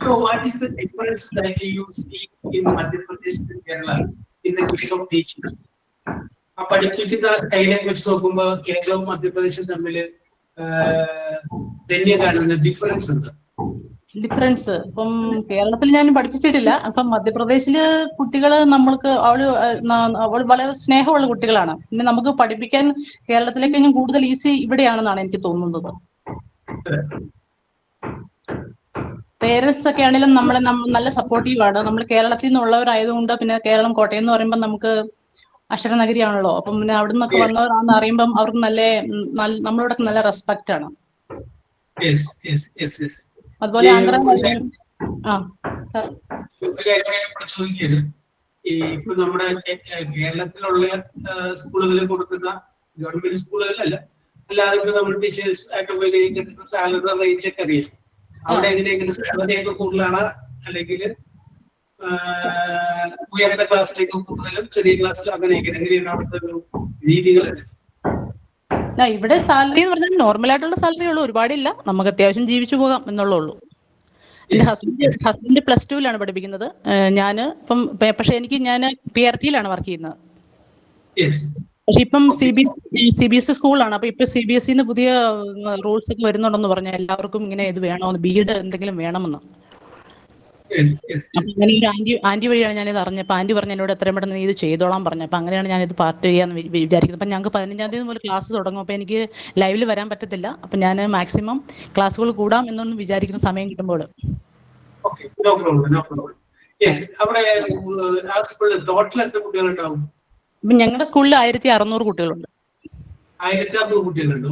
So, what is the difference that you see in Madhya Pradesh and Kerala in the case of teaching? ആ പഠിപ്പിക്കുന്ന സ്റ്റൈലെ വെച്ച് നോക്കുമ്പോൾ കേരളവും മധ്യപ്രദേശും തമ്മിൽ തന്നെ കാണുന്ന difference ഉണ്ട്. Difference ഇപ്പം കേരളത്തിൽ ഞാൻ പഠിപ്പിച്ചിട്ടില്ല. അപ്പം മധ്യപ്രദേശില് കുട്ടികള് നമ്മൾക്ക് അവള് വളരെ സ്നേഹമുള്ള കുട്ടികളാണ്. പിന്നെ നമുക്ക് പഠിപ്പിക്കാൻ കേരളത്തിലെ കഴിഞ്ഞും കൂടുതൽ ഈസി ഇവിടെയാണെന്നാണ് എനിക്ക് തോന്നുന്നത്. പേരൻസ് ഒക്കെ ആണെങ്കിലും നമ്മളെ നല്ല സപ്പോർട്ടീവ് ആണ്. നമ്മൾ കേരളത്തിൽ നിന്നുള്ളവരായതുകൊണ്ട്, പിന്നെ കേരളം കോട്ടയം എന്ന് പറയുമ്പോൾ നമുക്ക് അക്ഷരനഗരിയാണല്ലോ. അപ്പം പിന്നെ അവിടെ നിന്നൊക്കെ വന്നവരാണെന്ന് അറിയുമ്പം അവർക്ക് നമ്മളോടൊക്കെ നല്ല റെസ്പെക്റ്റ് ആണ്. അതുപോലെ ചോദിക്കരുത്. ഇപ്പൊ നമ്മുടെ കേരളത്തിലുള്ള സ്കൂളുകളിൽ കൊടുക്കുന്ന ഗവൺമെന്റ് സ്കൂളുകളിലല്ല, അല്ലാതെ ഇപ്പൊ നമ്മുടെ ടീച്ചേഴ്സ് ആയിട്ട് കിട്ടുന്ന സാലറി റേഞ്ച് ഒക്കെ അറിയാം. അവിടെ എങ്ങനെയെങ്കിലും സാലറിയൊക്കെ കൂടുതലാണ്, അല്ലെങ്കിൽ ഉയർന്ന ക്ലാസ്സിലേക്ക് കൂടുതലും ചെറിയ ക്ലാസ്സിലും അങ്ങനെയാണ് അവിടുത്തെ ഒരു രീതികളുണ്ട്? ഇവിടെ സാലറി എന്ന് പറഞ്ഞാൽ നോർമൽ ആയിട്ടുള്ള സാലറി ഉള്ളൂ, ഒരുപാടില്ല. നമുക്ക് അത്യാവശ്യം ജീവിച്ചു പോകാം എന്നുള്ളൂ. എന്റെ ഹസ്ബൻഡ് +2 പഠിപ്പിക്കുന്നത്. ഞാൻ ഇപ്പം പക്ഷെ ഞാൻ PRT-യിലാണ് വർക്ക് ചെയ്യുന്നത്. പക്ഷെ ഇപ്പം CBSE സ്കൂളാണ്. അപ്പൊ ഇപ്പൊ CBSE പുതിയ റൂൾസ് ഒക്കെ വരുന്നുണ്ടെന്ന് പറഞ്ഞു. എല്ലാവർക്കും ഇങ്ങനെ ഇത് വേണമെന്ന്, BEd എന്തെങ്കിലും വേണമെന്ന്. അങ്ങനെ ഒരു ആന്റി വഴിയാണ് ഞാനിത് അറിഞ്ഞത്. അപ്പൊ ആന്റി പറഞ്ഞു എന്നോട് എത്രയും പെട്ടെന്ന് ഇത് ചെയ്തോളാൻ പറഞ്ഞു. അപ്പൊ അങ്ങനെയാണ് ഞാനിത് പാർട്ട് ചെയ്യാന്ന് വിചാരിക്കുന്നത്. അപ്പൊ ഞങ്ങൾക്ക് 15-ാം തീയതി മുതൽ ക്ലാസ് തുടങ്ങും. അപ്പൊ എനിക്ക് ലൈവിൽ വരാൻ പറ്റത്തില്ല. അപ്പൊ ഞാൻ മാക്സിമം ക്ലാസ്സുകൾ കൂടാം എന്നൊന്നും വിചാരിക്കുന്ന സമയം കിട്ടുമ്പോൾ. ഞങ്ങളുടെ സ്കൂളിൽ 1600 കുട്ടികളുണ്ട്. 1600 കുട്ടികളുണ്ട്.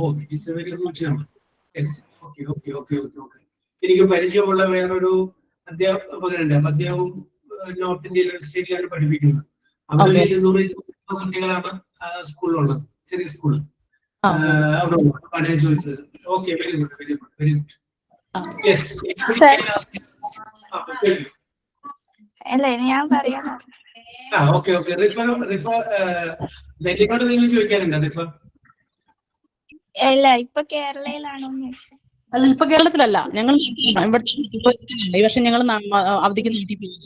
എനിക്ക് പരിചയമുള്ള വേറൊരു അധ്യാപകരുണ്ട്. അദ്ദേഹം നോർത്ത് ഇന്ത്യയിലെ സ്റ്റേറ്റിലാണ് പഠിപ്പിക്കുന്നത്. അവിടെ 200 കുട്ടികളാണ് സ്കൂളിലുള്ളത്, ചെറിയ സ്കൂള്. അവിടെ ഞാൻ ചോദിച്ചത്. Okay, very good, very good, very good. Yes, അല്ല ഞാൻ പറയാം. ഓക്കെ. റിഫ ഡൽഹിക്കോട്ട് നിങ്ങൾ ചോദിക്കാനുണ്ടോ റിഫ? അല്ല, ഇപ്പൊ കേരളയിലാണോ? അല്ല, ഇപ്പൊ കേരളത്തിലല്ല, ഞങ്ങൾ ഇവിടുത്തെ യൂണിവേഴ്സിറ്റിയിലാണ്. ഈ വർഷം ഞങ്ങൾ അവധിക്ക് നാട്ടിൽ പോകും.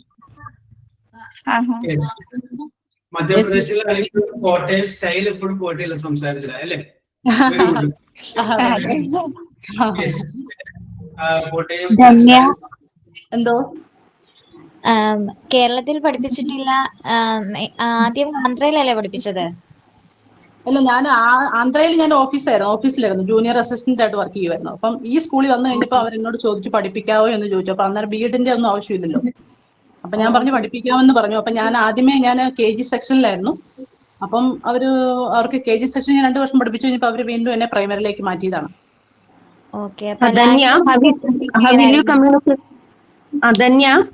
മധ്യപ്രദേശിലാണെങ്കിൽ കോട്ടയം സ്റ്റൈൽ എപ്പോഴും കോട്ടയിലെ സംസാരത്തില അല്ലേ? എന്തോ കേരളത്തിൽ പഠിപ്പിച്ചിട്ടില്ല. ആദ്യം ആന്ധ്രയിലല്ലേ പഠിപ്പിച്ചത്? അല്ല, ഞാൻ ആന്ധ്രയിൽ ഓഫീസിലായിരുന്നു, ജൂനിയർ അസിസ്റ്റന്റ് ആയിട്ട് വർക്ക് ചെയ്യുമായിരുന്നു. അപ്പം ഈ സ്കൂളിൽ വന്നു കഴിഞ്ഞപ്പോൾ അവരെന്നോട് ചോദിച്ചു പഠിപ്പിക്കാവോ എന്ന് ചോദിച്ചു. അപ്പൊ അന്നേരം BEd-ന്റെ ഒന്നും ആവശ്യമില്ലല്ലോ. അപ്പൊ ഞാൻ പറഞ്ഞു പഠിപ്പിക്കാമെന്ന് പറഞ്ഞു. അപ്പൊ ഞാൻ ആദ്യമേ KG സെക്ഷനിലായിരുന്നു. അപ്പം അവർക്ക് KG സെക്ഷൻ ഞാൻ 2 വർഷം പഠിപ്പിച്ചു കഴിഞ്ഞപ്പോൾ അവര് വീണ്ടും എന്നെ പ്രൈമറിയിലേക്ക് മാറ്റിയതാണ്. Adanya, how will you communicate? Adanya,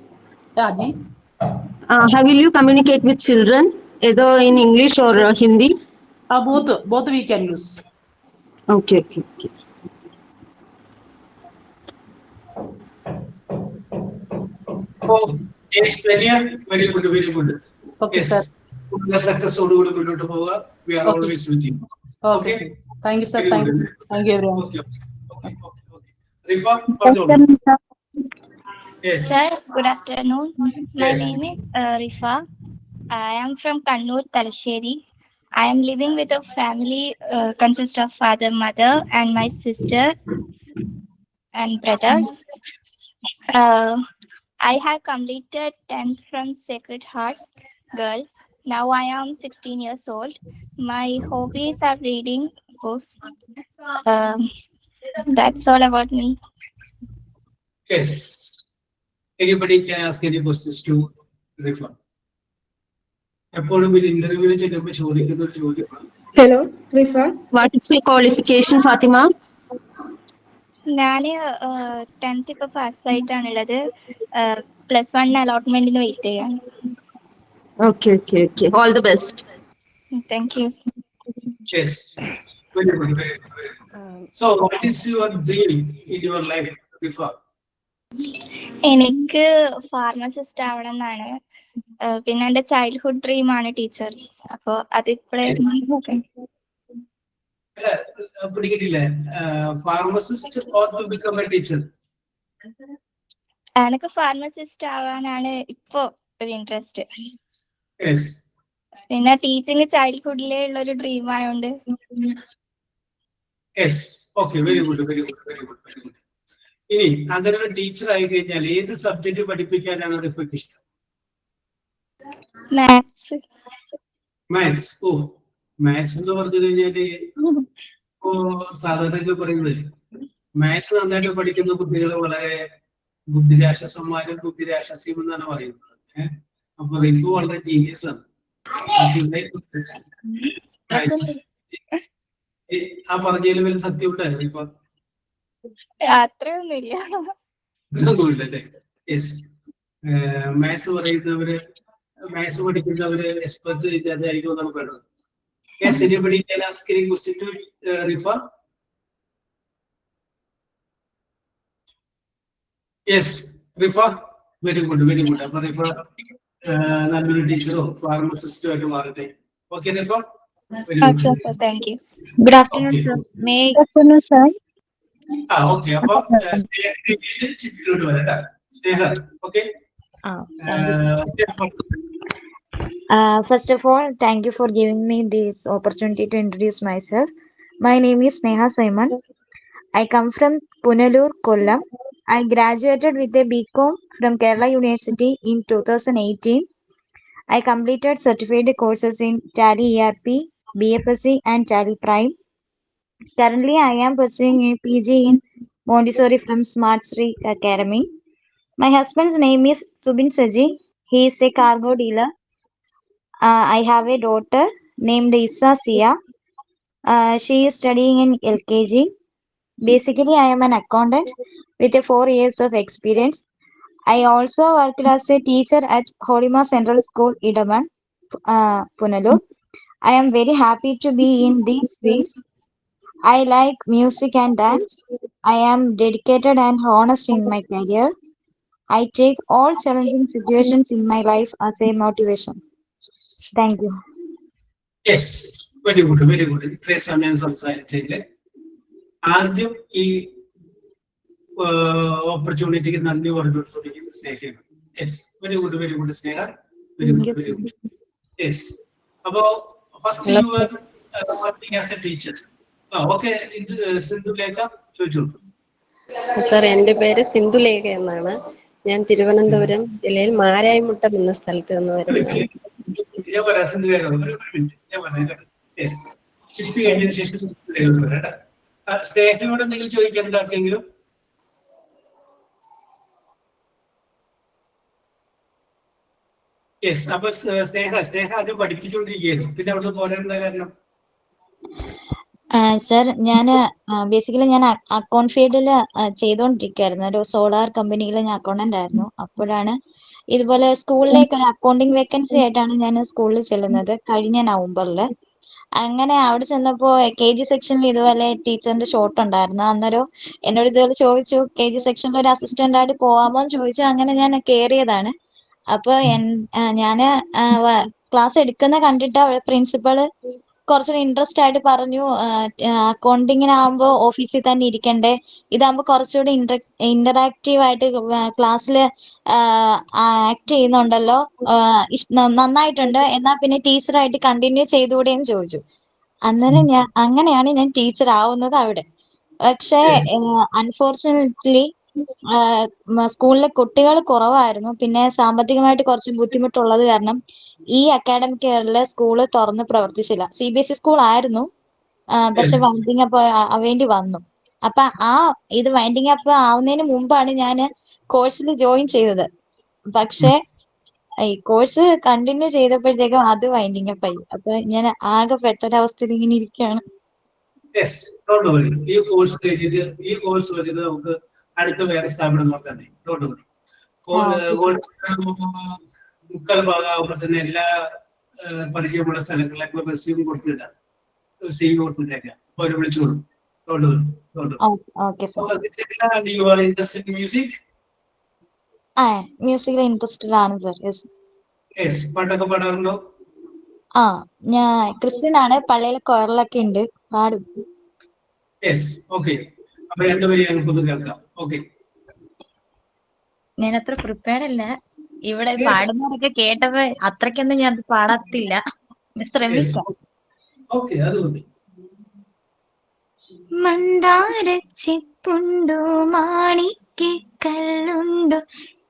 how will you communicate with children, either in English or Hindi? Both we can use. Okay. Oh, yes, very good. Okay, yes, sir. Success we are always with you. Okay. Thank you, sir. Thank you everyone. Okay. Rifa, yes. Sir, good afternoon. My name is Rifa. I am from Kannur, Talasheri. I am living with a family consists of father, mother, and my sister and brother. I have completed 10th from Sacred Heart Girls. Now I am 16 years old. My hobbies are reading books. That's all about me. Yes. Anybody can ask any questions to Rifa. Hello, Rifa. What is your qualification, Fatima? ഞാൻ 10th ഇപ്പൊ പാസ്സായിട്ടാണുള്ളത്. +1 അലോട്ട്മെന്റിന് wait ചെയ്യാണ്. Okay. All the best. Thank you. Yes. Very good. So, what is your dream in your life, Rifa? എനിക്ക് pharmacist ആവണം എന്നാണ്. പിന്നെ എന്റെ childhood dream ആണ് teacher. അപ്പൊ അതിപ്പോഴേ pharmacist or to become a teacher? എനിക്ക് ഫാർമസിസ്റ്റ് ആവാനാണ് ഇപ്പൊ ഒരു ഇൻട്രസ്റ്റ്. Yes. പിന്നെ ടീച്ചിങ് ചൈൽഡ്ഹുഡിലേ ഉള്ള ഒരു ഡ്രീം ആയതുകൊണ്ട്. Yes. Okay. Very good. ഇനി അങ്ങനെ ഒരു ടീച്ചർ ആയി കഴിഞ്ഞാൽ ഏത് സബ്ജക്ട് പഠിപ്പിക്കാനാണ് റിഫയ്ക്ക് ഇഷ്ടം? മാത്സ്. മാത്സ് എന്ന് പറഞ്ഞു കഴിഞ്ഞാല് സാധാരണ പറയുന്നത് മാത്സ് നന്നായിട്ട് പഠിക്കുന്ന കുട്ടികൾ വളരെ ബുദ്ധിരാക്ഷസന്മാരും ബുദ്ധിരാക്ഷസിയും എന്നാണ് പറയുന്നത്. അപ്പൊ റിഫു വളരെ ജീനിയസ് ആണ്. Nice. ആ പറഞ്ഞതിൽ വലിയ സത്യം ഉണ്ടായിരുന്നു ഇപ്പൊ അത്രയൊന്നുമില്ല. ഇതൊന്നുമില്ലല്ലേ? യെസ്. മാത്സ് പറയുന്നവര് മാത്സ് പഠിക്കുന്നവര് എക്സ്പെർട്ട് ഇല്ലാതായിരിക്കും എന്നാണ് പറയുന്നത്. Yes, anybody can ask any question to Rifa? Yes, Rifa. Very good, very good. അപ്പൊ റിഫ നല്ലൊരു ടീച്ചറോ ഫാർമസിസ്റ്റോ ആയിട്ട് മാറട്ടെ. Okay Rifa? Very good. Thank you. Good afternoon, sir. May I? Good afternoon, sir. Okay അപ്പൊ ചിപ്പിലോട്ട് വരാം. സ്നേഹ okay. First of all, thank you for giving me this opportunity to introduce myself. My name is Sneha Simon. I come from Punalur, Kollam. I graduated with a BCom from Kerala University in 2018. I completed certified courses in Tally ERP, BFSC and Tally Prime. Currently, I am pursuing a PG in Montessori from Smart Sri Academy. My husband's name is Subin Saji. He is a cargo dealer. I have a daughter named Issa Sia. She is studying in LKG. Basically, I am an accountant with 4 years of experience. I also worked as a teacher at Holima Central School, Idaman, Punalur. I am very happy to be in these fields. I like music and dance. I am dedicated and honest in my career. I take all challenging situations in my life as a motivation. Thank you. Yes, very good, very good. ഇത്രയും സമയം സംസാരിച്ചതില് ആദ്യം ഈ ഓപ്പർച്യൂണിറ്റിക്ക് നന്ദി പറഞ്ഞുകൊണ്ടിരിക്കുന്ന സ്നേഹയാണ്. Yes, very good, very good Sneha, very good, very good. Yes, അപ്പോ first you are working as a teacher. Okay, ഇത് സിന്ധുലേഖ ചോദിച്ചോളൂ. സർ, എൻ്റെ പേര് സിന്ധുലേഖ എന്നാണ്. ഞാൻ തിരുവനന്തപുരം ജില്ലയിൽ മാരായിമുട്ടം എന്ന സ്ഥലത്ത് നിന്ന് വരുന്നത്. ഞാൻ പറയാം സിന്ധുലേഖ, ഞാൻ പറയാം. യെസ്, ചിപ്പി കഴിഞ്ഞതിന് ശേഷം സ്നേഹയോട് എന്തെങ്കിലും ചോദിക്കാൻ ആർക്കെങ്കിലും? യെസ്, അപ്പൊ സ്നേഹ അത് പഠിപ്പിച്ചുകൊണ്ടിരിക്കുകയായിരുന്നു, പിന്നെ അവിടെ പോരാൻ എന്താ കാരണം? സർ, ഞാൻ ബേസിക്കലി ഞാൻ അക്കൗണ്ട് ഫീൽഡിൽ ചെയ്തുകൊണ്ടിരിക്കുകയായിരുന്നു. ഒരു സോളാർ കമ്പനിയിൽ ഞാൻ അക്കൗണ്ടന്റ് ആയിരുന്നു. അപ്പോഴാണ് ഇതുപോലെ സ്കൂളിലേക്ക് ഒരു അക്കൗണ്ടിങ് വേക്കൻസി ആയിട്ടാണ് ഞാൻ സ്കൂളിൽ ചെല്ലുന്നത് കഴിഞ്ഞ നവംബറിൽ. അങ്ങനെ അവിടെ ചെന്നപ്പോ KG സെക്ഷനിൽ ഇതുപോലെ ടീച്ചറിന്റെ ഷോട്ട് ഉണ്ടായിരുന്നു. അന്നേരം എന്നോട് ഇതുപോലെ ചോദിച്ചു, KG സെക്ഷനിൽ ഒരു അസിസ്റ്റന്റ് ആയിട്ട് പോവാമോ എന്ന് ചോദിച്ചു. അങ്ങനെ ഞാൻ കയറിയതാണ്. അപ്പൊ ഞാന് ക്ലാസ് എടുക്കുന്ന കണ്ടിട്ട് അവിടെ പ്രിൻസിപ്പള് കുറച്ചുകൂടി ഇൻട്രസ്റ്റ് ആയിട്ട് പറഞ്ഞു, അക്കൗണ്ടിങ്ങിനാകുമ്പോൾ ഓഫീസിൽ തന്നെ ഇരിക്കണ്ടേ, ഇതാകുമ്പോൾ കുറച്ചുകൂടി ഇന്ററാക്റ്റീവ് ആയിട്ട് ക്ലാസ്സിൽ ആക്ട് ചെയ്യുന്നുണ്ടല്ലോ, നന്നായിട്ടുണ്ട്, എന്നാ പിന്നെ ടീച്ചറായിട്ട് കണ്ടിന്യൂ ചെയ്തുകൂടെയെന്ന് ചോദിച്ചു. അന്നേരം അങ്ങനെയാണ് ഞാൻ ടീച്ചർ ആവുന്നത് അവിടെ. പക്ഷേ അൺഫോർച്ചുനേറ്റ്ലി സ്കൂളിലെ കുട്ടികൾ കുറവായിരുന്നു. പിന്നെ സാമ്പത്തികമായിട്ട് കുറച്ച് ബുദ്ധിമുട്ടുള്ളത് കാരണം ഈ അക്കാഡമിക് ഇയറിൽ സ്കൂള് തുറന്ന് പ്രവർത്തിച്ചില്ല. CBSE സ്കൂൾ ആയിരുന്നു, പക്ഷെ വൈൻഡിങ് അപ്പ് ആവേണ്ടി വന്നു. അപ്പൊ ഇത് വൈൻഡിങ് അപ്പ് ആവുന്നതിന് മുമ്പാണ് ഞാൻ കോഴ്സിൽ ജോയിൻ ചെയ്തത്. പക്ഷെ ഈ കോഴ്സ് കണ്ടിന്യൂ ചെയ്തപ്പോഴത്തേക്കും അത് വൈൻഡിങ് അപ്പ് ആയി. അപ്പൊ ഞാൻ ആകെ പെട്ടൊരവസ്ഥയിൽ ഇങ്ങനെ ഇരിക്കുകയാണ്. ഈ കോഴ്സ് കഴിഞ്ഞിട്ട് ഈ കോഴ്സ് വെച്ചിട്ട് നമുക്ക് അടുത്ത വേറെ സ്ഥാപനം നോക്കാൻ മുക്കാൽ ഭാഗമാകുമ്പോൾ തന്നെ എല്ലാ പരിചയമുള്ള സ്ഥലങ്ങളിലൊക്കെ റെസ്യൂം കൊടുത്തിട്ടാ സീവ് കൊടുത്തിട്ടേക്കാം. അപ്പൊ അവര് വിളിച്ചോളൂ. മ്യൂസിക്കിൽ ഇൻട്രസ്റ്റഡ് ആണ് സർ. പാട്ടൊക്കെ പാടാറുണ്ടോ? ഞാൻ ക്രിസ്ത്യൻ ആണ്, പള്ളിയിലെ കൊയറിലൊക്കെ ഉണ്ട്, പാടും. ഞാൻ അത്ര പ്രിപ്പയർഡ് അല്ല. ഇവിടെ പാടുന്നവരൊക്കെ കേട്ടപ്പോ അത്രയ്ക്കൊന്നും ഞാൻ പാടത്തില്ല, ശ്രമിക്കാം. മന്ദാരച്ചിപ്പുണ്ടോ മാണിക്കല്ലുണ്ടോ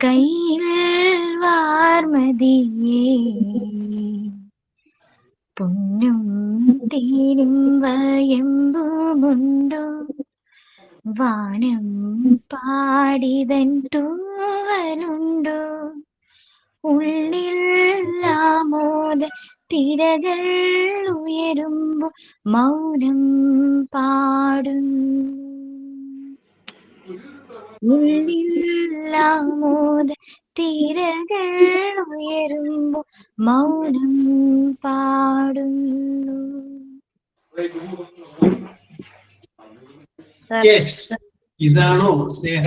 കയ്യിൽ വാർമതിയേ, പൊന്നും തേനും വയമ്പുമുണ്ടോ വാനം പാടിതൻ തൂവലുണ്ടോ, ഉള്ളിൽ ആമോദ തിരകൾ ഉയരുമ്പോൾ മൗനം പാടുന്നു. ഉള്ളിലാമോദ തിരകൾ ഉയരുമ്പോൾ മൗനം പാടുന്നു. യെസ്, ഇതാണോ സ്നേഹ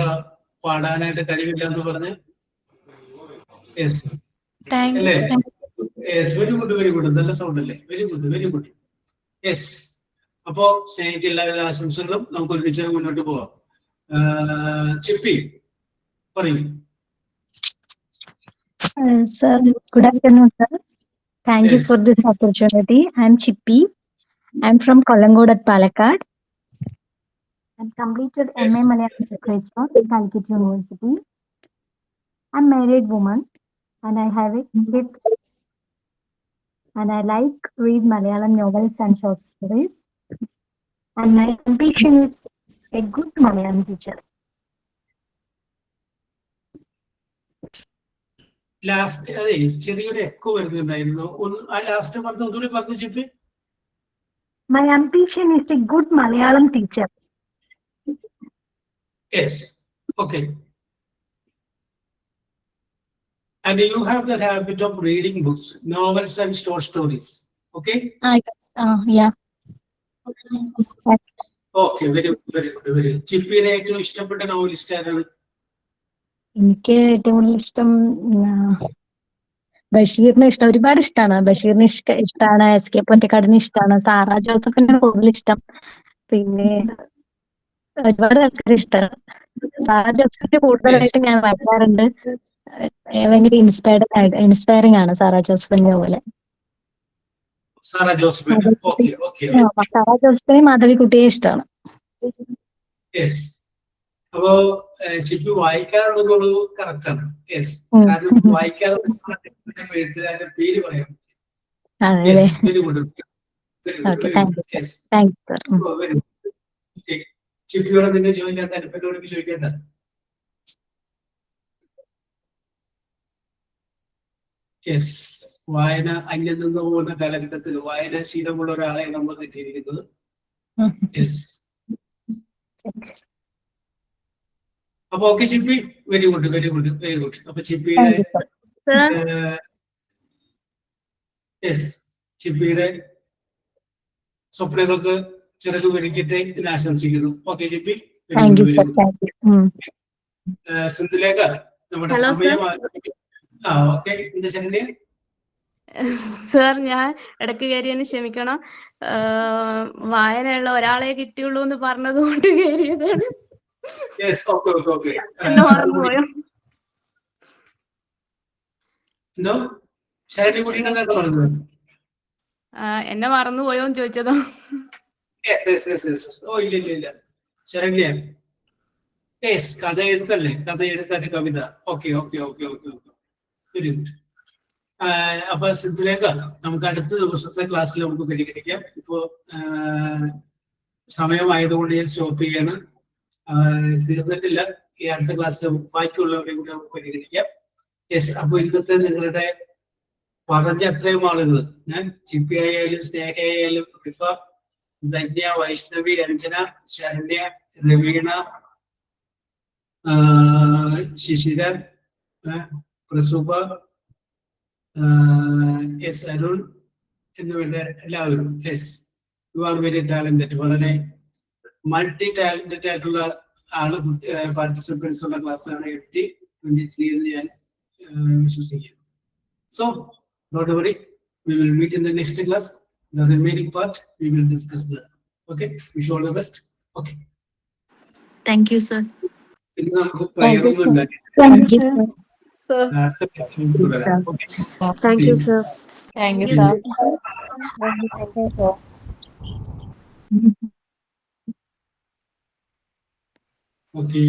പാടാനായിട്ട് കഴിവില്ല എന്ന് പറഞ്ഞ്? യെസ് അല്ലേ? Yes, very good, very good. നല്ല സൗണ്ട് അല്ലേ? Very good, very good. Yes. അപ്പോ സ്നേഹിക്ക് എല്ലാവിധ ആശംസകളും. നമുക്ക് ഒരുമിച്ച് മുന്നോട്ട് പോവാം. ചിപ്പി പറയൂ. Sir, good afternoon, sir. Thank you for this opportunity. I'm Chippy. I'm from Kolangod at Palakkad. I've completed MA Malayalam Literature in Calcutta University. I'm married woman and I have a kid and I like read Malayalam novels and short stories. And my ambition is a good Malayalam teacher. Last അതെ ചെറിയൊരു echo വരുന്നുണ്ടായിരുന്നു. ആ last പറഞ്ഞ ഒന്നുകൂടി പറഞ്ഞു ചിപ്പി. My ambition is a good Malayalam teacher. Yes. Okay. And you have the habit of reading books, novels and short stories. Okay? Yeah. Okay, very good, very good, very good. ചിപ്പിയുടെ ഏറ്റവും ഇഷ്ടപ്പെട്ട novelist ആരാണ്? എനിക്ക് ഏറ്റവും കൂടുതൽ ഇഷ്ടം ബഷീറിനെ ഇഷ്ടം, ഒരുപാട് ഇഷ്ടമാണ്. ബഷീറിനെ ഇഷ്ടമാണ്, എസ് കെ പൊറ്റക്കാടിനെ ഇഷ്ടമാണ്, സാറാ ജോസഫിനെ കൂടുതൽ ഇഷ്ടം. പിന്നെ ഒരുപാട് ആൾക്കാരെ ഇഷ്ടമാണ്. സാറാ ജോസഫിന്റെ കൂടുതലായിട്ട് ഞാൻ വായിക്കാറുണ്ട്. ഭയങ്കര ഇൻസ്പയറിംഗ് ആണ് സാറാ ജോസഫിനെ പോലെ. സാറാ ജോസഫിനെ മാധവിക്കുട്ടിയെ ഇഷ്ടമാണ്. യെസ്. അപ്പോ ചിപ്പി വായിക്കാറുള്ളത് കറക്റ്റ് ആണ്. യെസ്, കാരണം വായിക്കാറുള്ള എഴുത്തുകാരുടെ പേര് പറയാം. വെരി ഗുഡ്, ചിപ്പിയോടെ നിങ്ങൾ ചോദിക്കാൻ താല്പര്യമോട് ചോദിക്കേണ്ട. യെസ്, വായന അന്യം നിന്ന് പോകുന്ന കാലഘട്ടത്തിൽ വായനാശീലമുള്ള ഒരാളെ നമ്മൾ കിട്ടിയിരിക്കുന്നത്. യെസ്. അപ്പൊ okay Chippi, very good, very good, very good. അപ്പൊ ചിപ്പിയുടെ ചിപ്പിയുടെ സ്വപ്നങ്ങൾക്ക് ചിറക് വെടിക്കട്ടെ എന്ന് ആശംസിക്കുന്നു. ഓക്കെ ചിപ്പി, സിന്ധുലേഖ നമ്മുടെ സമയമായി. ഓക്കെ, എന്താ ശരണ്യ? സർ, ഞാൻ ഇടയ്ക്ക് കയറിയതിന് ക്ഷമിക്കണം. വായനയുള്ള ഒരാളെ കിട്ടിയുള്ളൂ എന്ന് പറഞ്ഞതുകൊണ്ട് കയറിയതാണ്. എന്നെ മറന്നുപോയോ? എന്നെ മറന്നുപോയോന്ന് ചോദിച്ചതോ? ഓ ഇല്ല ശരണ്യ. കഥ എഴുത്തല്ലേ? കഥ എഴുത്താണ് കവിത. Okay okay okay okay okay, very good. അപ്പൊ സിന്ധുലേഖ, നമുക്ക് അടുത്ത ദിവസത്തെ ക്ലാസ്സിൽ നമുക്ക് പരിഗണിക്കാം. ഇപ്പോ സമയമായതുകൊണ്ട് ഞാൻ സ്റ്റോപ്പ് ചെയ്യാണ്. തീർന്നിട്ടില്ല. ഈ അടുത്ത ക്ലാസ്സിൽ ബാക്കിയുള്ളവരെ കൂടി നമുക്ക് പരിഗണിക്കാം. യെസ്. അപ്പൊ ഇന്നത്തെ നിങ്ങളുടെ പറഞ്ഞ അത്രയും ആളുകൾ, ചിപ്പി ആയാലും സ്നേഹയായാലും റിഫ, ധന്യ, വൈഷ്ണവി, രഞ്ജന, ശരണ്യ, രവീണ, ശിശിര, പ്രസുഭ, എസ് അരുൺ എന്നിവരുടെ എല്ലാവരും yes, you are very talented. വളരെ മൾട്ടി ടാലന്റഡ് ആയിട്ടുള്ള പാർട്ടിസിപ്പൻസ് ഉള്ള ക്ലാസ്സാണ് 23 എന്ന് ഞാൻ വിശ്വസിക്കുന്നു. So don't worry, we will meet in the next class. The remaining part we will discuss there. Okay, wish you all the best. Okay, thank you sir. ഇന്ന് നമുക്ക് prayer ഒന്നും ഉണ്ടാക്കി. Thank you sir. Thank you sir. Thank you sir. Okay.